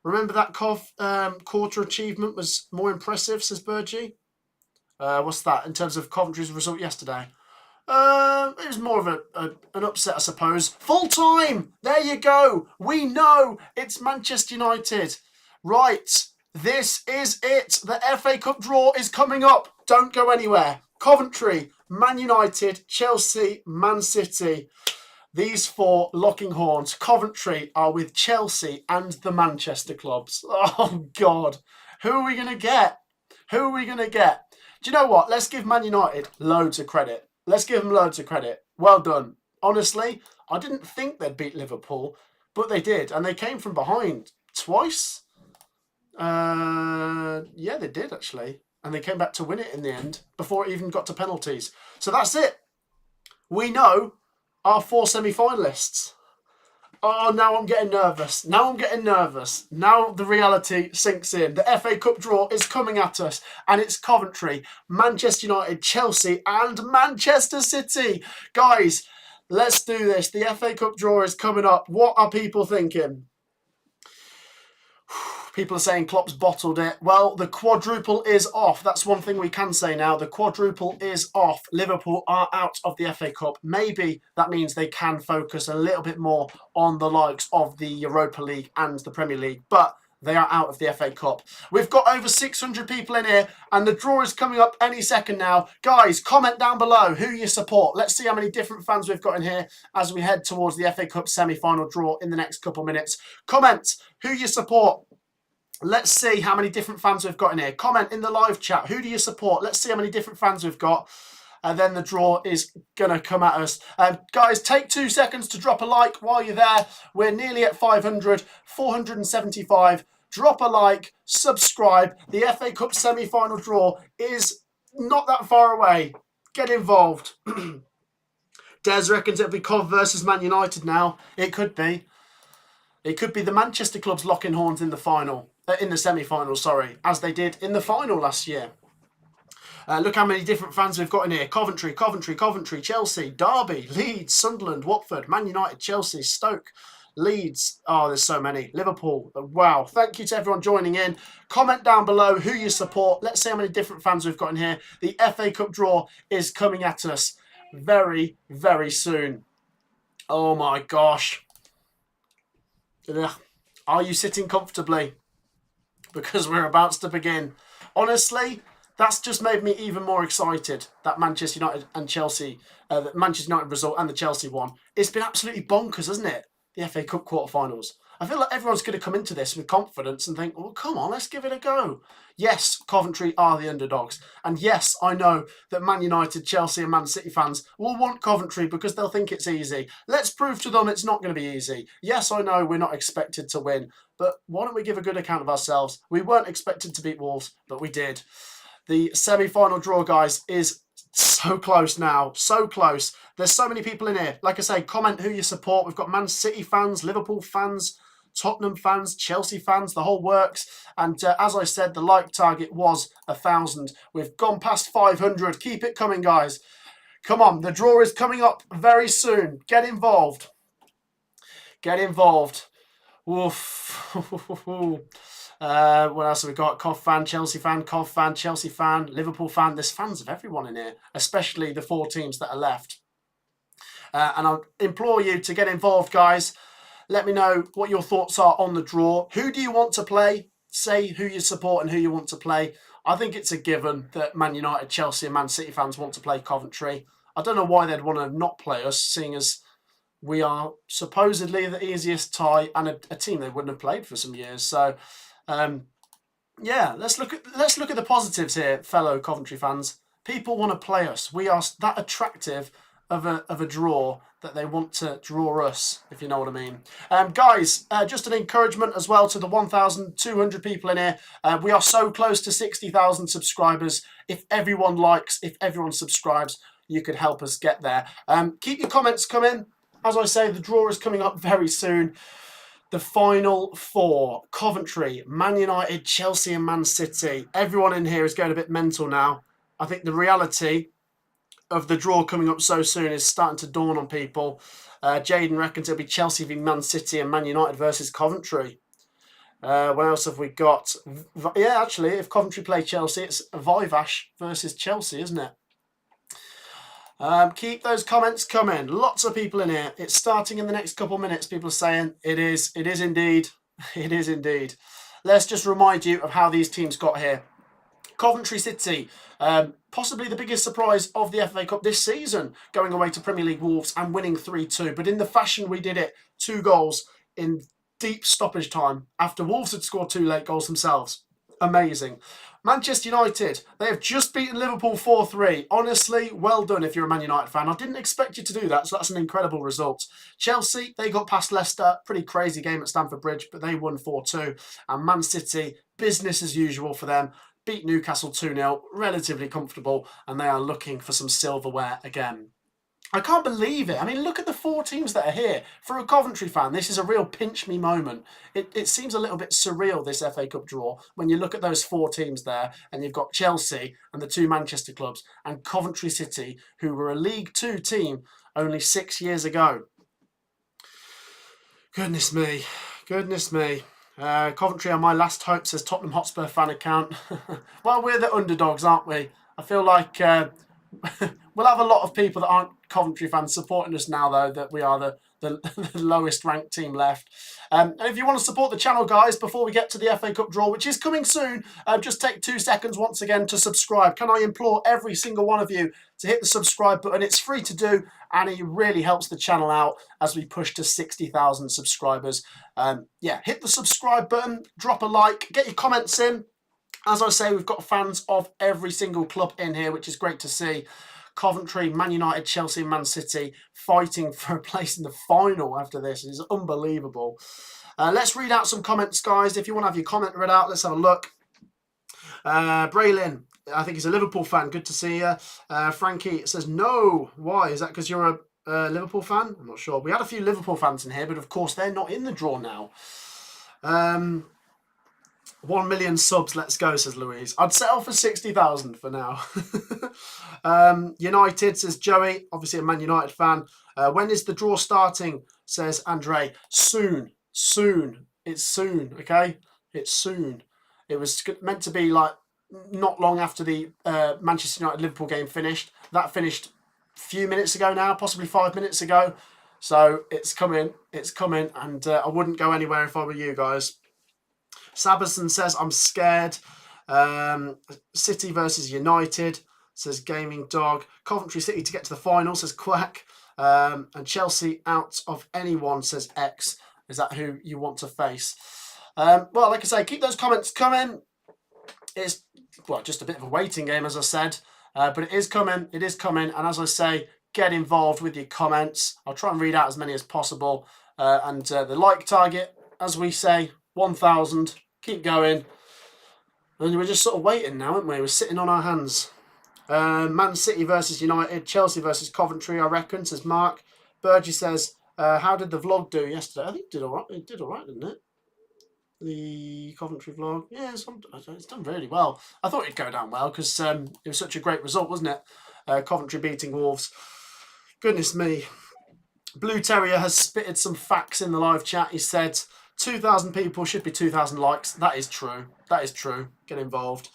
Remember that quarter achievement was more impressive, says Burgee. What's that in terms of Coventry's result yesterday? It was more of an upset, I suppose. Full time! There you go! We know it's Manchester United. Right, this is it. The FA Cup draw is coming up. Don't go anywhere. Coventry, Man United, Chelsea, Man City. These 4 locking horns. Coventry are with Chelsea and the Manchester clubs. Oh, God. Who are we going to get? Who are we going to get? Do you know what? Let's give Man United loads of credit. Let's give them loads of credit. Well done. Honestly, I didn't think they'd beat Liverpool, but they did. And they came from behind twice. Yeah, they did, actually. And they came back to win it in the end before it even got to penalties. So that's it. We know our 4 semi-finalists. Oh, now I'm getting nervous. Now the reality sinks in. The FA Cup draw is coming at us, and it's Coventry, Manchester United, Chelsea, and Manchester City. Guys, let's do this. The FA Cup draw is coming up. What are people thinking? People are saying Klopp's bottled it. Well, the quadruple is off. That's one thing we can say now. The quadruple is off. Liverpool are out of the FA Cup. Maybe that means they can focus a little bit more on the likes of the Europa League and the Premier League. But they are out of the FA Cup. We've got over 600 people in here, and the draw is coming up any second now. Guys, comment down below who you support. Let's see how many different fans we've got in here as we head towards the FA Cup semi-final draw in the next couple of minutes. Comment who you support. Let's see how many different fans we've got in here. Comment in the live chat. Who do you support? Let's see how many different fans we've got. And then the draw is going to come at us. Guys, take 2 seconds to drop a like while you're there. We're nearly at 500, 475. Drop a like, subscribe. The FA Cup semi-final draw is not that far away. Get involved. Des reckons it'll be Cov versus Man United now. It could be. It could be the Manchester clubs locking horns in the final. In the semi-final, sorry, as they did in the final last year. Look how many different fans we've got in here. Coventry, Chelsea, Derby, Leeds, Sunderland, Watford, Man United, Chelsea, Stoke, Leeds. Oh, there's so many. Liverpool. Wow. Thank you to everyone joining in. Comment down below who you support. Let's see how many different fans we've got in here. The FA Cup draw is coming at us very, very soon. Oh my gosh. Ugh. Are you sitting comfortably? Because we're about to begin. Honestly, that's just made me even more excited, that Manchester United and Chelsea, the Manchester United result and the Chelsea one. It's been absolutely bonkers, hasn't it? The FA Cup quarterfinals. I feel like everyone's going to come into this with confidence and think, well, come on, let's give it a go. Yes, Coventry are the underdogs. And yes, I know that Man United, Chelsea and Man City fans will want Coventry because they'll think it's easy. Let's prove to them it's not going to be easy. Yes, I know we're not expected to win, but why don't we give a good account of ourselves? We weren't expected to beat Wolves, but we did. The semi-final draw, guys, is so close now. So close. There's so many people in here. Like I say, comment who you support. We've got Man City fans, Liverpool fans, Tottenham fans, Chelsea fans, the whole works. And as I said, the like target was 1,000. We've gone past 500. Keep it coming, guys. Come on, the draw is coming up very soon. Get involved. Get involved. Woof. What else have we got? Cov fan, Chelsea fan, Cov fan, Chelsea fan, Liverpool fan. There's fans of everyone in here, especially the 4 teams that are left. And I implore you to get involved, guys. Let me know what your thoughts are on the draw. Who do you want to play? Say who you support and who you want to play. I think it's a given that Man United, Chelsea and Man City fans want to play Coventry. I don't know why they'd want to not play us, seeing as we are supposedly the easiest tie and a team they wouldn't have played for some years. So, yeah, let's look at the positives here, fellow Coventry fans. People want to play us. We are that attractive of a draw that they want to draw us, if you know what I mean. Guys, just an encouragement as well to the 1,200 people in here. We are so close to 60,000 subscribers. If everyone likes, if everyone subscribes, you could help us get there. Keep your comments coming. As I say, the draw is coming up very soon. The final four: Coventry, Man United, Chelsea and Man City. Everyone in here is going a bit mental now. I think the reality of the draw coming up so soon is starting to dawn on people. Jaden reckons it'll be Chelsea v Man City and Man United versus Coventry. What else have we got? Yeah, actually, if Coventry play Chelsea, it's Vivash versus Chelsea, isn't it? Keep those comments coming. Lots of people in here. It's starting in the next couple of minutes. People are saying it is indeed. It is indeed. Let's just remind you of how these teams got here. Coventry City, possibly the biggest surprise of the FA Cup this season, going away to Premier League Wolves and winning 3-2. But in the fashion we did it, 2 goals in deep stoppage time after Wolves had scored 2 late goals themselves. Amazing. Manchester United, they have just beaten Liverpool 4-3. Honestly, well done if you're a Man United fan. I didn't expect you to do that, so that's an incredible result. Chelsea, they got past Leicester. Pretty crazy game at Stamford Bridge, but they won 4-2. And Man City, business as usual for them. Beat Newcastle 2-0, relatively comfortable, and they are looking for some silverware again. I can't believe it. I mean, look at the 4 teams that are here. For a Coventry fan, this is a real pinch me moment. It seems a little bit surreal, this FA Cup draw, when you look at those 4 teams there, and you've got Chelsea and the 2 Manchester clubs, and Coventry City, who were a League 2 team only 6 years ago. Goodness me. Goodness me. Coventry are my last hope, says Tottenham Hotspur fan account. Well, we're the underdogs, aren't we? I feel like we'll have a lot of people that aren't Coventry fans supporting us now, though, that we are the lowest ranked team left. And if you want to support the channel, guys, before we get to the FA Cup draw, which is coming soon, just take 2 seconds once again to subscribe. Can I implore every single one of you to hit the subscribe button? It's free to do, and it really helps the channel out as we push to 60,000 subscribers. Yeah, hit the subscribe button, drop a like, get your comments in. As I say, we've got fans of every single club in here, which is great to see. Coventry, Man United, Chelsea, Man City fighting for a place in the final after this. It is unbelievable. Let's read out some comments, guys. If you want to have your comment read out, let's have a look. Braylon, I think he's a Liverpool fan. Good to see you. Frankie says, no. Why? Is that because you're a Liverpool fan? I'm not sure. We had a few Liverpool fans in here, but of course they're not in the draw now. 1 million subs, let's go, says Louise. I'd settle for 60,000 for now. United, says Joey, obviously a Man United fan. When is the draw starting, says Andre. Soon. It's soon, okay? It's soon. It was meant to be like not long after the Manchester United-Liverpool game finished. That finished a few minutes ago now, possibly 5 minutes ago. So it's coming, and I wouldn't go anywhere if I were you guys. Saberson says, I'm scared. City versus United, says Gaming Dog. Coventry City to get to the final, says Quack. And Chelsea out of anyone, says X. Is that who you want to face? Well, like I say, keep those comments coming. It's, well, just a bit of a waiting game, as I said. But it is coming. It is coming. And as I say, get involved with your comments. I'll try and read out as many as possible. And the like target, as we say, 1,000. Keep going. And we're just sort of waiting now, aren't we? We're sitting on our hands. Man City versus United. Chelsea versus Coventry, I reckon, says Mark. Burgess says, how did the vlog do yesterday? I think it did all right. It did all right, didn't it? The Coventry vlog. Yeah, it's done really well. I thought it'd go down well because it was such a great result, wasn't it? Coventry beating Wolves. Goodness me. Blue Terrier has spitted some facts in the live chat. He said 2,000 people should be 2,000 likes. That is true. That is true. Get involved.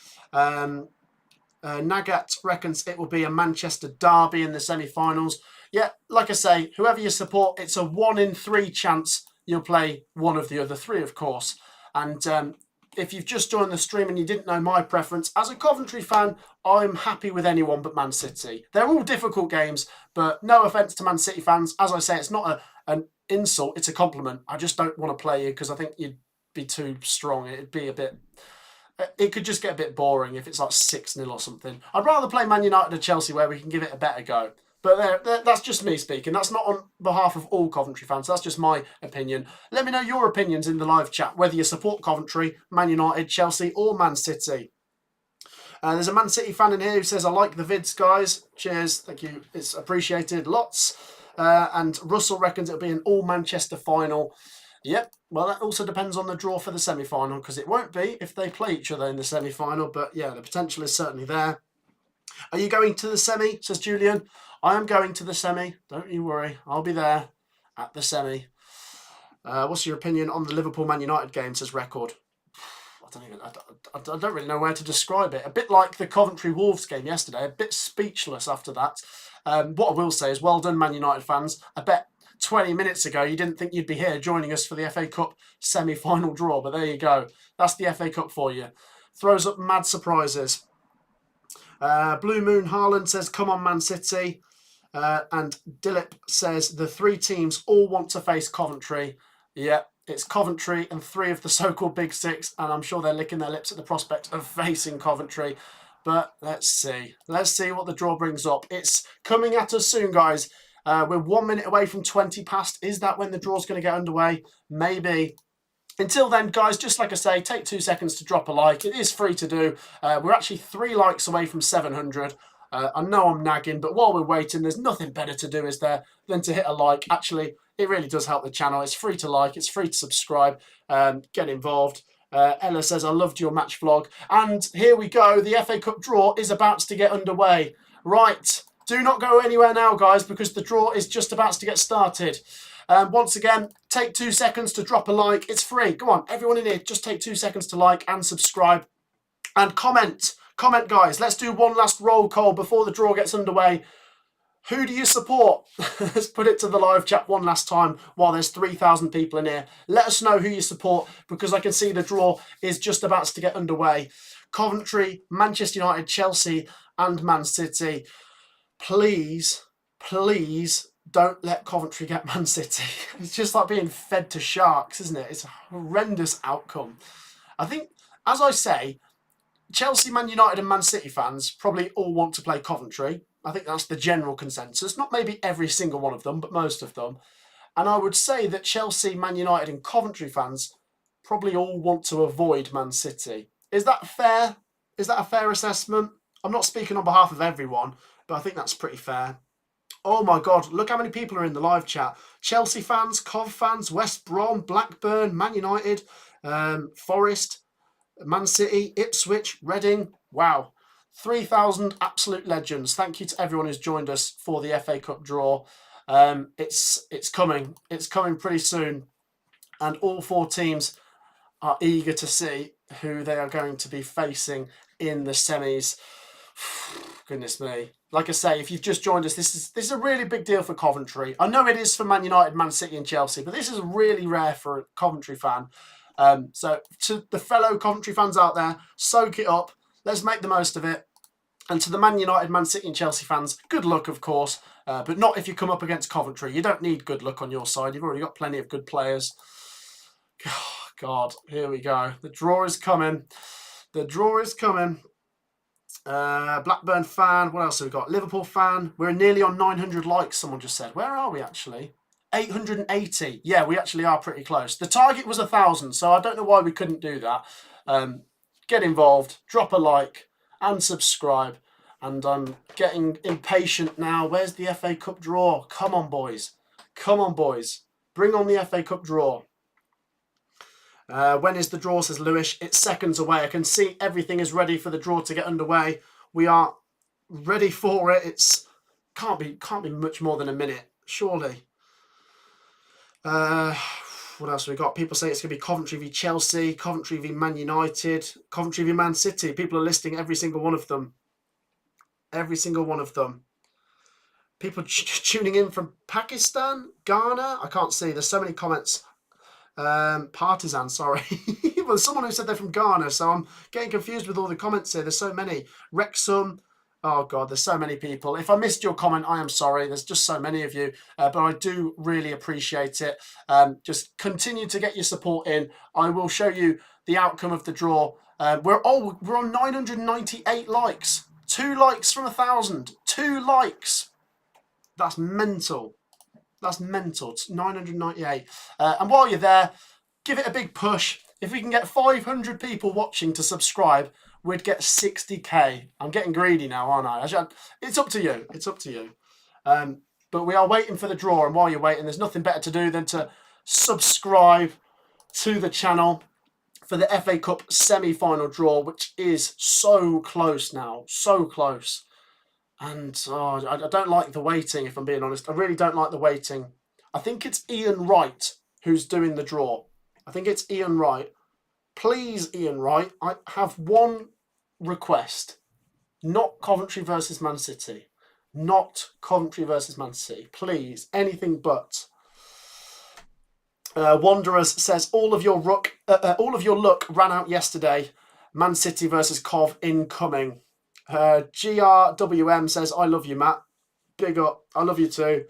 Nagat reckons it will be a Manchester derby in the semi-finals. Yeah, like I say, whoever you support, it's a 1 in 3 chance you'll play one of the other 3, of course. And if you've just joined the stream and you didn't know my preference, as a Coventry fan, I'm happy with anyone but Man City. They're all difficult games, but no offence to Man City fans. As I say, it's not an insult, it's a compliment. I just don't want to play you because I think you'd be too strong. It'd be a bit... It could just get a bit boring if it's like 6-0 or something. I'd rather play Man United or Chelsea where we can give it a better go. But that's just me speaking. That's not on behalf of all Coventry fans. That's just my opinion. Let me know your opinions in the live chat, whether you support Coventry, Man United, Chelsea or Man City. There's a Man City fan in here who says, I like the vids, guys. Cheers. Thank you. It's appreciated. Lots. And Russell reckons it'll be an all-Manchester final. Yep. Well, that also depends on the draw for the semi-final, because it won't be if they play each other in the semi-final. But yeah, the potential is certainly there. Are you going to the semi? Says Julian. I am going to the semi. Don't you worry. I'll be there at the semi. What's your opinion on the Liverpool-Man United game? Says Record. I don't really know where to describe it. A bit like the Coventry Wolves game yesterday. A bit speechless after that. What I will say is, well done, Man United fans. I bet 20 minutes ago you didn't think you'd be here joining us for the FA Cup semi-final draw, but there you go. That's the FA Cup for you. Throws up mad surprises. Blue Moon Haaland says, come on, Man City. And Dilip says, the 3 teams all want to face Coventry. Yeah, it's Coventry and 3 of the so-called Big 6, and I'm sure they're licking their lips at the prospect of facing Coventry. But let's see. Let's see what the draw brings up. It's coming at us soon, guys. We're 1 minute away from 20 past. Is that when the draw's going to get underway? Maybe. Until then, guys, just like I say, take 2 seconds to drop a like. It is free to do. We're actually 3 likes away from 700. I know I'm nagging, but while we're waiting, there's nothing better to do, is there, than to hit a like. Actually, it really does help the channel. It's free to like. It's free to subscribe. Get involved. Ella says, I loved your match vlog. And here we go. The FA Cup draw is about to get underway. Right. Do not go anywhere now, guys, because the draw is just about to get started. Once again, take 2 seconds to drop a like. It's free. Go on, everyone in here, just take 2 seconds to like and subscribe. And comment. Comment, guys. Let's do one last roll call before the draw gets underway. Who do you support? Let's put it to the live chat one last time while there's 3,000 people in here. Let us know who you support, because I can see the draw is just about to get underway. Coventry, Manchester United, Chelsea and Man City. Please, please don't let Coventry get Man City. It's just like being fed to sharks, isn't it? It's a horrendous outcome. I think, as I say, Chelsea, Man United and Man City fans probably all want to play Coventry. I think that's the general consensus. Not maybe every single one of them, but most of them. And I would say that Chelsea, Man United and Coventry fans probably all want to avoid Man City. Is that fair? Is that a fair assessment? I'm not speaking on behalf of everyone, but I think that's pretty fair. Oh my God, look how many people are in the live chat. Chelsea fans, Cov fans, West Brom, Blackburn, Man United, Forest, Man City, Ipswich, Reading. Wow. 3,000 absolute legends. Thank you to everyone who's joined us for the FA Cup draw. It's coming. It's coming pretty soon. And all 4 teams are eager to see who they are going to be facing in the semis. Goodness me. Like I say, if you've just joined us, this is a really big deal for Coventry. I know it is for Man United, Man City and Chelsea, but this is really rare for a Coventry fan. So to the fellow Coventry fans out there, soak it up. Let's make the most of it. And to the Man United, Man City and Chelsea fans, good luck, of course. But not if you come up against Coventry. You don't need good luck on your side. You've already got plenty of good players. God, here we go. The draw is coming. The draw is coming. Blackburn fan. What else have we got? Liverpool fan. We're nearly on 900 likes, someone just said. Where are we actually? 880. Yeah, we actually are pretty close. The target was 1,000, so I don't know why we couldn't do that. Get involved, drop a like and subscribe. And I'm getting impatient now. Where's the FA Cup draw? Come on, boys. Come on, boys. Bring on the FA Cup draw. When is the draw, says Lewis? It's seconds away. I can see everything is ready for the draw to get underway. We are ready for it. It's can't be much more than a minute, surely. What else have we got? People say it's going to be Coventry v Chelsea, Coventry v Man United, Coventry v Man City. People are listing every single one of them. Every single one of them. People tuning in from Pakistan, Ghana. I can't see. There's so many comments. Partisan, sorry. Well, someone who said they're from Ghana, so I'm getting confused with all the comments here. There's so many. Wrexham, Oh, God, there's so many people. If I missed your comment, I am sorry. There's just so many of you, but I do really appreciate it. Just continue to get your support in. I will show you the outcome of the draw. We're on 998 likes. 2 likes from 1,000. 2 likes. That's mental. That's mental. It's 998. And while you're there, give it a big push. If we can get 500 people watching to subscribe, we'd get 60k. I'm getting greedy now, aren't I? It's up to you. It's up to you. But we are waiting for the draw, and while you're waiting, there's nothing better to do than to subscribe to the channel for the FA Cup semi-final draw, which is so close now. So close. And I don't like the waiting, if I'm being honest. I really don't like the waiting. I think it's Ian Wright who's doing the draw. I think it's Ian Wright. Please, Ian Wright, I have one request. Not Coventry versus Man City. Not Coventry versus Man City. Please, anything but. Wanderers says, all of your luck ran out yesterday. Man City versus Cov incoming. GRWM says, I love you, Matt. Big up. I love you too.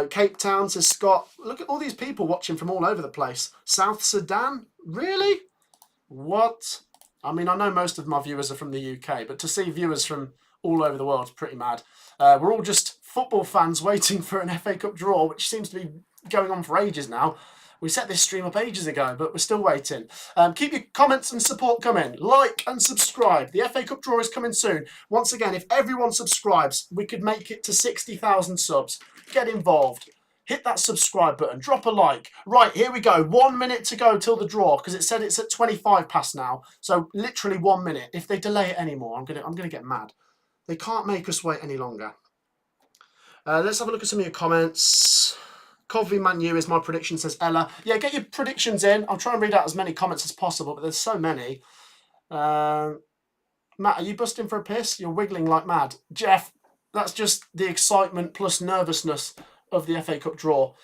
Cape Town says, Scott, look at all these people watching from all over the place. South Sudan? Really? What? I mean, I know most of my viewers are from the UK, but to see viewers from all over the world is pretty mad. We're all just football fans waiting for an FA Cup draw, which seems to be going on for ages now. We set this stream up ages ago, but we're still waiting. Keep your comments and support coming. Like and subscribe. The FA Cup draw is coming soon. Once again, if everyone subscribes, we could make it to 60,000 subs. Get involved. Hit that subscribe button. Drop a like. Right, here we go. 1 minute to go till the draw, because it said it's at 25 past now. So literally 1 minute. If they delay it anymore, I'm gonna get mad. They can't make us wait any longer. Let's have a look at some of your comments. Coventry Man U is my prediction, says Ella. Yeah, get your predictions in. I'll try and read out as many comments as possible, but there's so many. Matt, are you busting for a piss? You're wiggling like mad. Jeff, that's just the excitement plus nervousness of the FA Cup draw.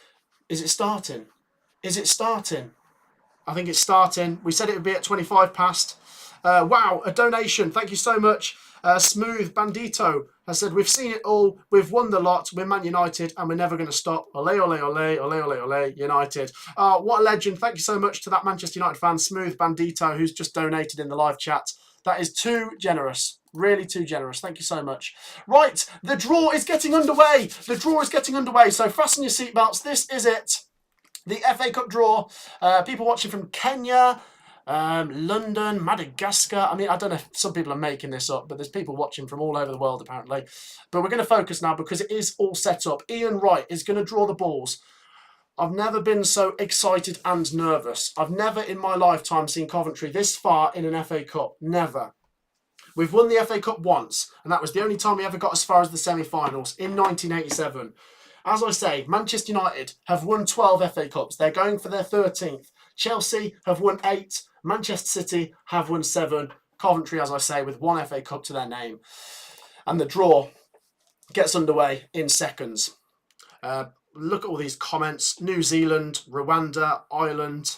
Is it starting? Is it starting? I think it's starting. We said it would be at 25 past. Wow, a donation. Thank you so much. Smooth Bandito has said, we've seen it all. We've won the lot. We're Man United and we're never going to stop. Ole, ole, ole, ole, ole, ole, United. What a legend. Thank you so much to that Manchester United fan, Smooth Bandito, who's just donated in the live chat. That is too generous. Really too generous. Thank you so much. Right, the draw is getting underway. The draw is getting underway. So fasten your seatbelts. This is it. The FA Cup draw. People watching from Kenya, London, Madagascar. I mean, I don't know if some people are making this up, but there's people watching from all over the world apparently. But we're going to focus now because it is all set up. Ian Wright is going to draw the balls. I've never been so excited and nervous. I've never in my lifetime seen Coventry this far in an FA Cup. Never. We've won the FA Cup once, and that was the only time we ever got as far as the semi-finals in 1987. As I say, Manchester United have won 12 FA Cups. They're going for their 13th. Chelsea have won 8. Manchester City have won 7. Coventry, as I say, with 1 FA Cup to their name. And the draw gets underway in seconds. Look at all these comments. New Zealand, Rwanda, Ireland.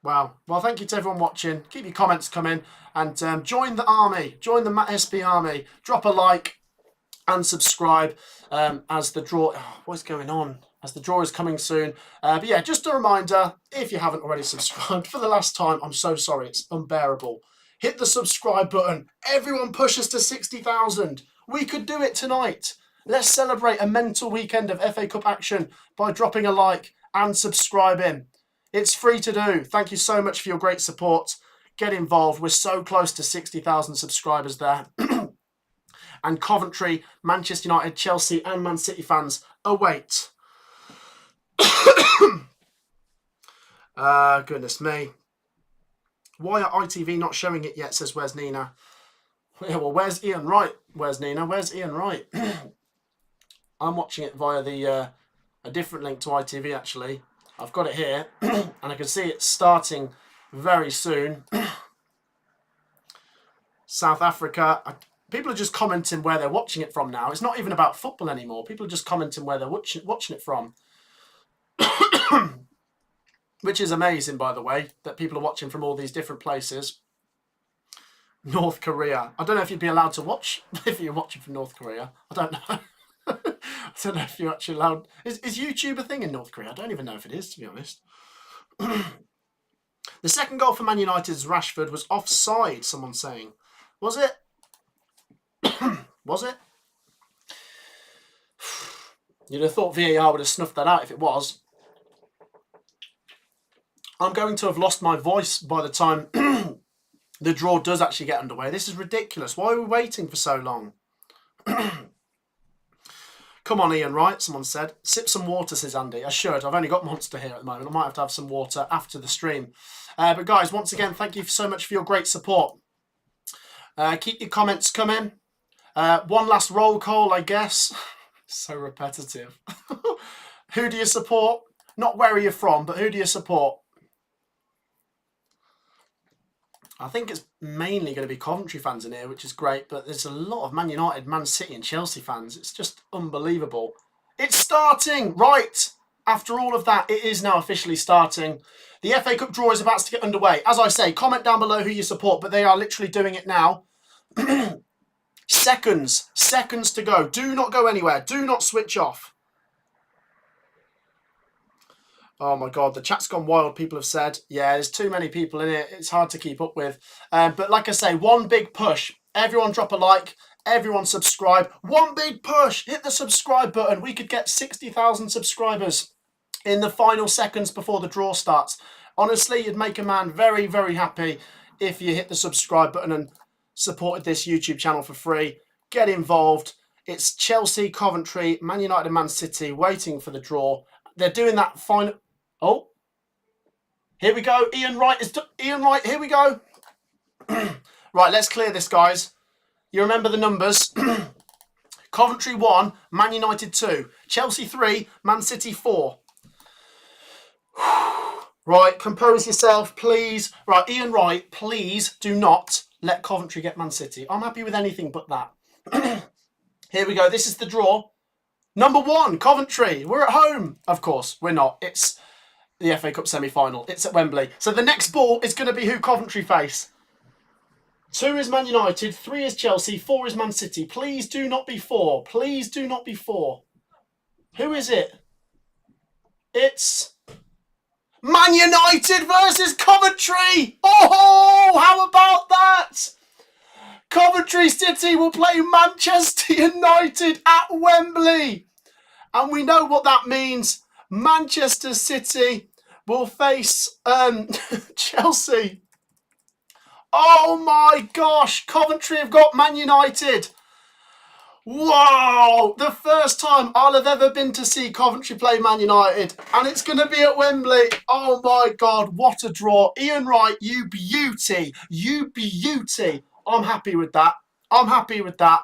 Wow. Well, thank you to everyone watching. Keep your comments coming. And join the army. Join the Matt SB army. Drop a like and subscribe as the draw... Oh, what's going on? As the draw is coming soon. But yeah, just a reminder, if you haven't already subscribed for the last time, I'm so sorry. It's unbearable. Hit the subscribe button. Everyone push us to 60,000. We could do it tonight. Let's celebrate a mental weekend of FA Cup action by dropping a like and subscribing. It's free to do. Thank you so much for your great support. Get involved. We're so close to 60,000 subscribers there. And Coventry, Manchester United, Chelsea and Man City fans await. Goodness me. Why are ITV not showing it yet, says Where's Nina? Yeah, well, where's Ian Wright? Where's Nina? Where's Ian Wright? I'm watching it via the a different link to ITV, actually. I've got it here, and I can see it starting very soon. South Africa. People are just commenting where they're watching it from now. It's not even about football anymore. People are just commenting where they're watching it from. Which is amazing, by the way, that people are watching from all these different places. North Korea. I don't know if you'd be allowed to watch if you're watching from North Korea. I don't know. I don't know if you're actually allowed. Is YouTube a thing in North Korea? I don't even know if it is, to be honest. The second goal for Man United's Rashford was offside, someone's saying. Was it? Was it? You'd have thought VAR would have snuffed that out if it was. I'm going to have lost my voice by the time the draw does actually get underway. This is ridiculous. Why are we waiting for so long? Come on, Ian Wright, someone said. Sip some water, says Andy. I should. I've only got Monster here at the moment. I might have to have some water after the stream. But guys, once again, thank you so much for your great support. Keep your comments coming. One last roll call, I guess. So repetitive. Who do you support? Not where are you from, but who do you support? I think it's mainly going to be Coventry fans in here, which is great, but there's a lot of Man United, Man City and Chelsea fans. It's just unbelievable. It's starting! Right! After all of that, it is now officially starting. The FA Cup draw is about to get underway. As I say, comment down below who you support, but they are literally doing it now. Seconds to go. Do not go anywhere. Do not switch off. Oh my God, the chat's gone wild, people have said. Yeah, there's too many people in it. It's hard to keep up with. But like I say, one big push. Everyone drop a like. Everyone subscribe. One big push. Hit the subscribe button. We could get 60,000 subscribers in the final seconds before the draw starts. Honestly, you'd make a man very, very happy if you hit the subscribe button and supported this YouTube channel for free. Get involved. It's Chelsea, Coventry, Man United and Man City waiting for the draw. They're doing that final... Oh, here we go. Ian Wright, here we go. Right, let's clear this, guys. You remember the numbers. Coventry 1, Man United 2. Chelsea 3, Man City 4. Right, compose yourself, please. Right, Ian Wright, please do not let Coventry get Man City. I'm happy with anything but that. Here we go. This is the draw. Number 1, Coventry. We're at home. Of course, we're not. It's the FA Cup semi-final. It's at Wembley. So the next ball is going to be who Coventry face. 2 is Man United. 3 is Chelsea. 4 is Man City. Please do not be 4. Please do not be 4. Who is it? It's Man United versus Coventry. Oh, how about that? Coventry City will play Manchester United at Wembley. And we know what that means. Manchester City will face Chelsea. Oh my gosh, Coventry have got Man United. Wow, the first time I'll have ever been to see Coventry play Man United. And it's going to be at Wembley. Oh my God, what a draw. Ian Wright, you beauty. You beauty. I'm happy with that. I'm happy with that.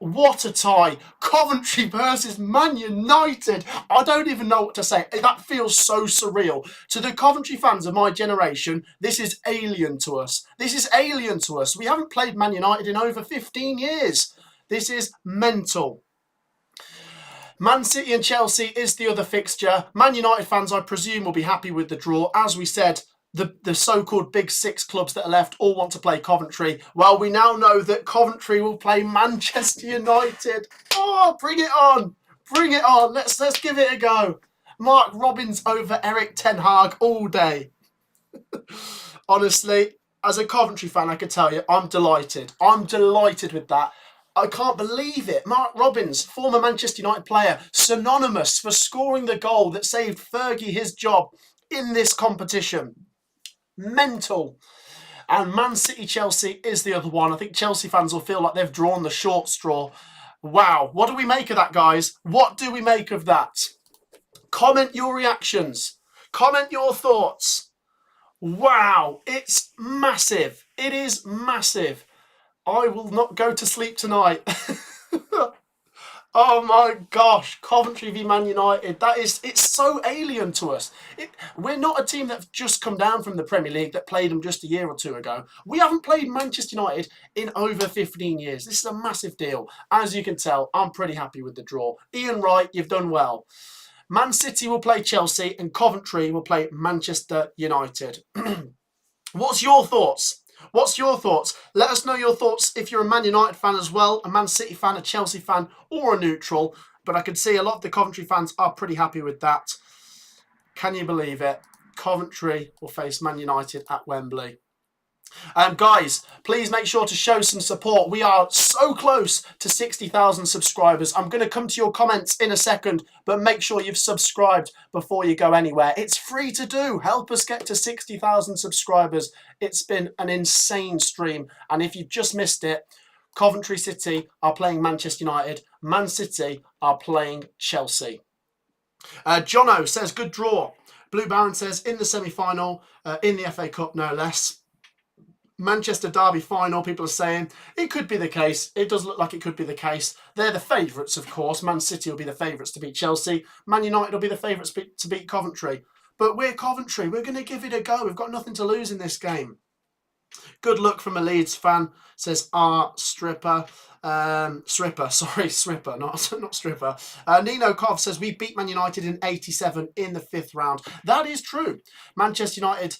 What a tie. Coventry versus Man United. I don't even know what to say. That feels so surreal. To the Coventry fans of my generation, this is alien to us. This is alien to us. We haven't played Man United in over 15 years. This is mental. Man City and Chelsea is the other fixture. Man United fans, I presume, will be happy with the draw. As we said, the so-called big 6 clubs that are left all want to play Coventry. Well, we now know that Coventry will play Manchester United. Oh, bring it on. Bring it on. Let's give it a go. Mark Robins over Eric Ten Hag all day. Honestly, as a Coventry fan, I can tell you, I'm delighted. I'm delighted with that. I can't believe it. Mark Robins, former Manchester United player, synonymous for scoring the goal that saved Fergie his job in this competition. Mental. And Man City Chelsea is the other one. I think Chelsea fans will feel like they've drawn the short straw. Wow. What do we make of that, guys? What do we make of that? Comment your reactions. Comment your thoughts. Wow. It's massive. It is massive. I will not go to sleep tonight. Oh my gosh, Coventry v Man United. It's so alien to us. We're not a team that's just come down from the Premier League that played them just a year or 2 ago. We haven't played Manchester United in over 15 years. This is a massive deal. As you can tell, I'm pretty happy with the draw. Ian Wright, you've done well. Man City will play Chelsea and Coventry will play Manchester United. What's your thoughts? What's your thoughts? Let us know your thoughts if you're a Man United fan as well, a Man City fan, a Chelsea fan, or a neutral. But I can see a lot of the Coventry fans are pretty happy with that. Can you believe it? Coventry will face Man United at Wembley. Guys, please make sure to show some support. We are so close to 60,000 subscribers. I'm going to come to your comments in a second, but make sure you've subscribed before you go anywhere. It's free to do. Help us get to 60,000 subscribers. It's been an insane stream. And if you've just missed it, Coventry City are playing Manchester United. Man City are playing Chelsea. Jono says, good draw. Blue Baron says, in the semi-final, in the FA Cup, no less. Manchester Derby final, people are saying it could be the case. It does look like it could be the case. They're the favourites, of course. Man City will be the favourites to beat Chelsea. Man United will be the favourites to beat Coventry. But we're Coventry. We're going to give it a go. We've got nothing to lose in this game. Good luck from a Leeds fan, says R. Stripper. Stripper, not Stripper. Nino Kov says, we beat Man United in 87 in the 5th round. That is true. Manchester United,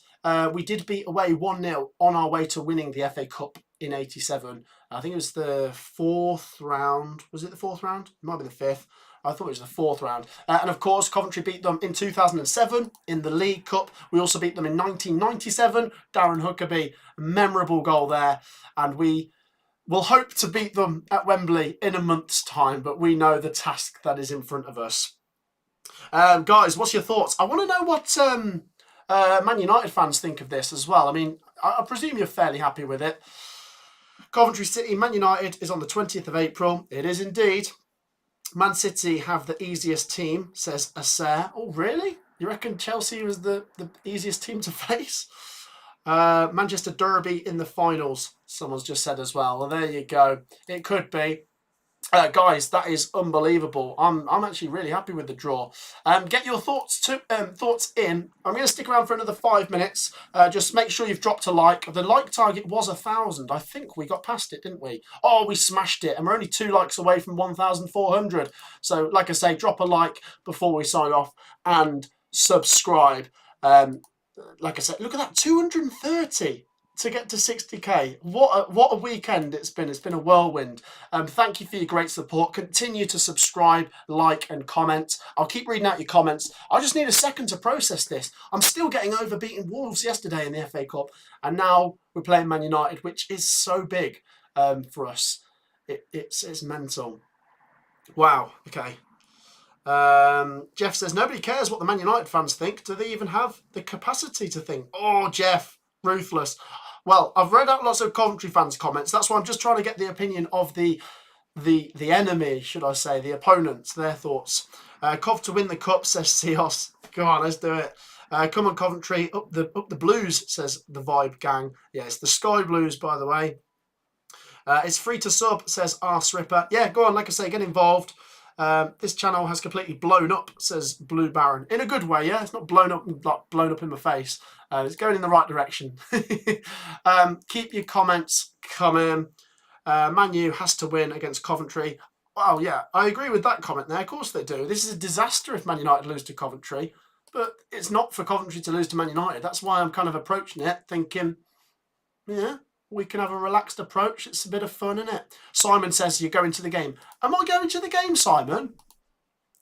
we did beat away 1-0 on our way to winning the FA Cup in 87. I think it was the 4th round. Was it the 4th round? It might be the 5th. I thought it was the 4th round. And of course, Coventry beat them in 2007 in the League Cup. We also beat them in 1997. Darren Huckabee, memorable goal there. And we will hope to beat them at Wembley in a month's time, but we know the task that is in front of us. Guys, what's your thoughts? I want to know what Man United fans think of this as well. I mean, I presume you're fairly happy with it. Coventry City, Man United is on the 20th of April. It is indeed. Man City have the easiest team, says Acer. Oh, really? You reckon Chelsea was the easiest team to face? Manchester Derby in the finals, someone's just said as well. Well, there you go. It could be. Guys, that is unbelievable. I'm actually really happy with the draw. Get your thoughts in. I'm going to stick around for another 5 minutes. Just make sure you've dropped a like. The like target was 1,000. I think we got past it, didn't we? Oh, we smashed it. And we're only 2 likes away from 1,400. So, like I say, drop a like before we sign off and subscribe. Like I said, look at that, 230 to get to 60k. What a weekend it's been. It's been a whirlwind. Thank you for your great support. Continue to subscribe, like, and comment. I'll keep reading out your comments. I just need a second to process this. I'm still getting over beating Wolves yesterday in the FA Cup, and now we're playing Man United, which is so big for us. It's mental. Wow. Okay. Jeff says, nobody cares what the Man United fans think. Do they even have the capacity to think? Oh, Jeff, ruthless. Well, I've read out lots of Coventry fans' comments. That's why I'm just trying to get the opinion of the enemy, should I say, the opponents, their thoughts. Cov to win the cup, says Seos. Go on, let's do it. Come on, Coventry, up the Blues, says the Vibe Gang. Yeah, it's the Sky Blues, by the way. It's free to sub, says R. Ripper. Yeah, go on, like I say, get involved. This channel has completely blown up, says Blue Baron. In a good way, yeah? It's not blown up in my face. It's going in the right direction. Keep your comments coming. Man U has to win against Coventry. Well, yeah, I agree with that comment there. Of course they do. This is a disaster if Man United lose to Coventry. But it's not for Coventry to lose to Man United. That's why I'm kind of approaching it, thinking, yeah, we can have a relaxed approach. It's a bit of fun, isn't it? Simon says you're going to the game. Am I going to the game, Simon?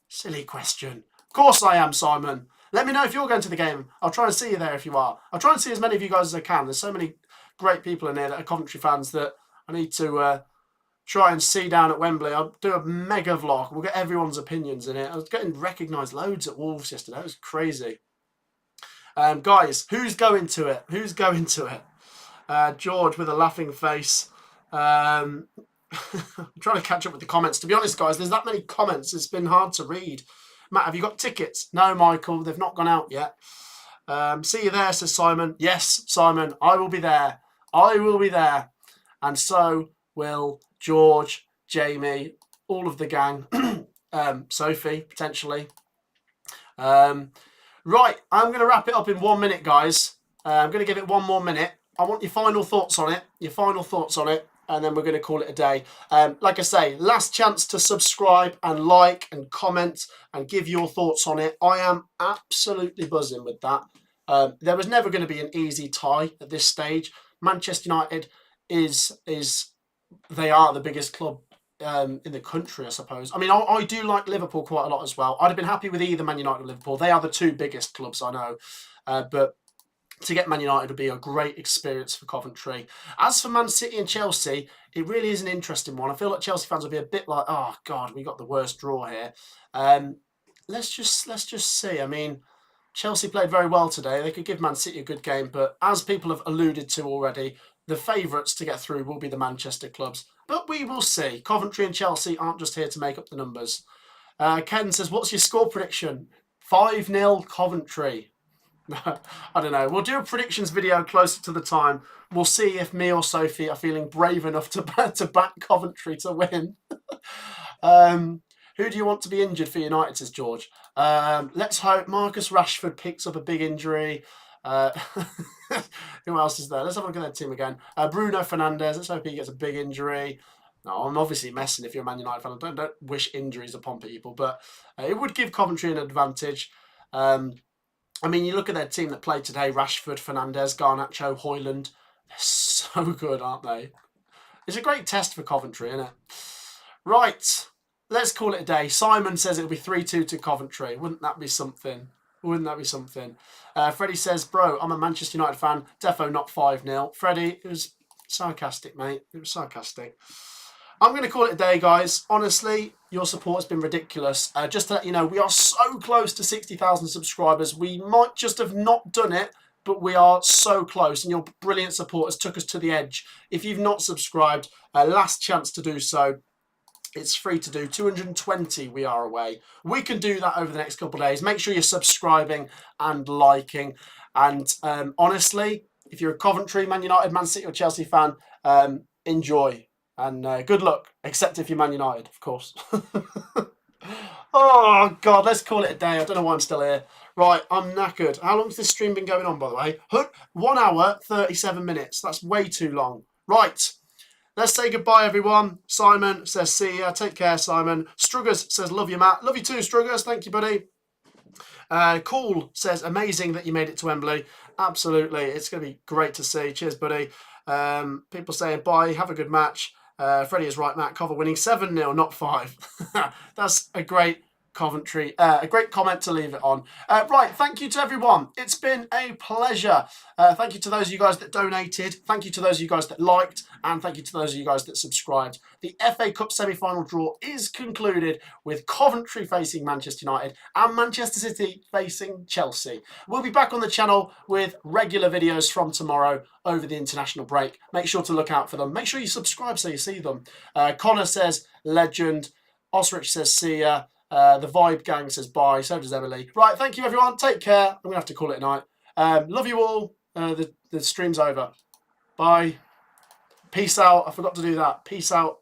Silly question. Of course I am, Simon. Let me know if you're going to the game. I'll try and see you there if you are. I'll try and see as many of you guys as I can. There's so many great people in here that are Coventry fans that I need to try and see down at Wembley. I'll do a mega vlog. We'll get everyone's opinions in it. I was getting recognised loads at Wolves yesterday. It was crazy. Guys, who's going to it? Who's going to it? George with a laughing face. I'm trying to catch up with the comments. To be honest, guys, there's that many comments. It's been hard to read. Matt, have you got tickets? No, Michael, they've not gone out yet. See you there, says Simon. Yes, Simon, I will be there. I will be there. And so will George, Jamie, all of the gang. Sophie, potentially. Right, I'm going to wrap it up in 1 minute, guys. I'm going to give it 1 more minute. I want your final thoughts on it. And then we're going to call it a day. Like I say, last chance to subscribe and like and comment and give your thoughts on it. I am absolutely buzzing with that. There was never going to be an easy tie at this stage. Manchester United they are the biggest club in the country, I suppose. I mean, I do like Liverpool quite a lot as well. I'd have been happy with either Man United or Liverpool. They are the two biggest clubs, I know. But to get Man United would be a great experience for Coventry. As for Man City and Chelsea, it really is an interesting one. I feel like Chelsea fans will be a bit like, oh God, we got the worst draw here. Let's just see. I mean, Chelsea played very well today. They could give Man City a good game, but as people have alluded to already, the favourites to get through will be the Manchester clubs. But we will see. Coventry and Chelsea aren't just here to make up the numbers. Ken says, what's your score prediction? 5-0 Coventry. I don't know. We'll do a predictions video closer to the time. We'll see if me or Sophie are feeling brave enough to back Coventry to win. Who do you want to be injured for United, says George? Let's hope Marcus Rashford picks up a big injury. Who else is there? Let's have a look at that team again. Bruno Fernandes. Let's hope he gets a big injury. No, I'm obviously messing if you're a Man United fan. Don't wish injuries upon people, but it would give Coventry an advantage. I mean, you look at their team that played today, Rashford, Fernandes, Garnacho, Højlund. They're so good, aren't they? It's a great test for Coventry, isn't it? Right, let's call it a day. Simon says it'll be 3-2 to Coventry. Wouldn't that be something? Wouldn't that be something? Freddie says, bro, I'm a Manchester United fan. Defo not 5-0. Freddie, it was sarcastic, mate. It was sarcastic. I'm going to call it a day, guys. Honestly, your support has been ridiculous. Just to let you know, we are so close to 60,000 subscribers. We might just have not done it, but we are so close. And your brilliant support has took us to the edge. If you've not subscribed, last chance to do so. It's free to do. 220 we are away. We can do that over the next couple of days. Make sure you're subscribing and liking. And honestly, if you're a Coventry, Man United, Man City or Chelsea fan, enjoy. And good luck, except if you're Man United, of course. Oh, God, let's call it a day. I don't know why I'm still here. Right, I'm knackered. How long's this stream been going on, by the way? 1 hour, 37 minutes. That's way too long. Right, let's say goodbye, everyone. Simon says, see ya. Take care, Simon. Struggers says, love you, Matt. Love you too, Struggers. Thank you, buddy. Cool says, amazing that you made it to Wembley. Absolutely. It's going to be great to see. Cheers, buddy. People saying, bye. Have a good match. Freddie is right, Matt. Cover winning 7-0, not 5. That's a great Coventry, a great comment to leave it on. Right, thank you to everyone. It's been a pleasure. Thank you to those of you guys that donated. Thank you to those of you guys that liked. And thank you to those of you guys that subscribed. The FA Cup semi-final draw is concluded with Coventry facing Manchester United and Manchester City facing Chelsea. We'll be back on the channel with regular videos from tomorrow over the international break. Make sure to look out for them. Make sure you subscribe so you see them. Connor says, legend. Osrich says, see ya. The Vibe Gang says bye. So does Emily. Right, thank you, everyone. Take care. I'm going to have to call it a night. Love you all. The stream's over. Bye. Peace out. I forgot to do that. Peace out.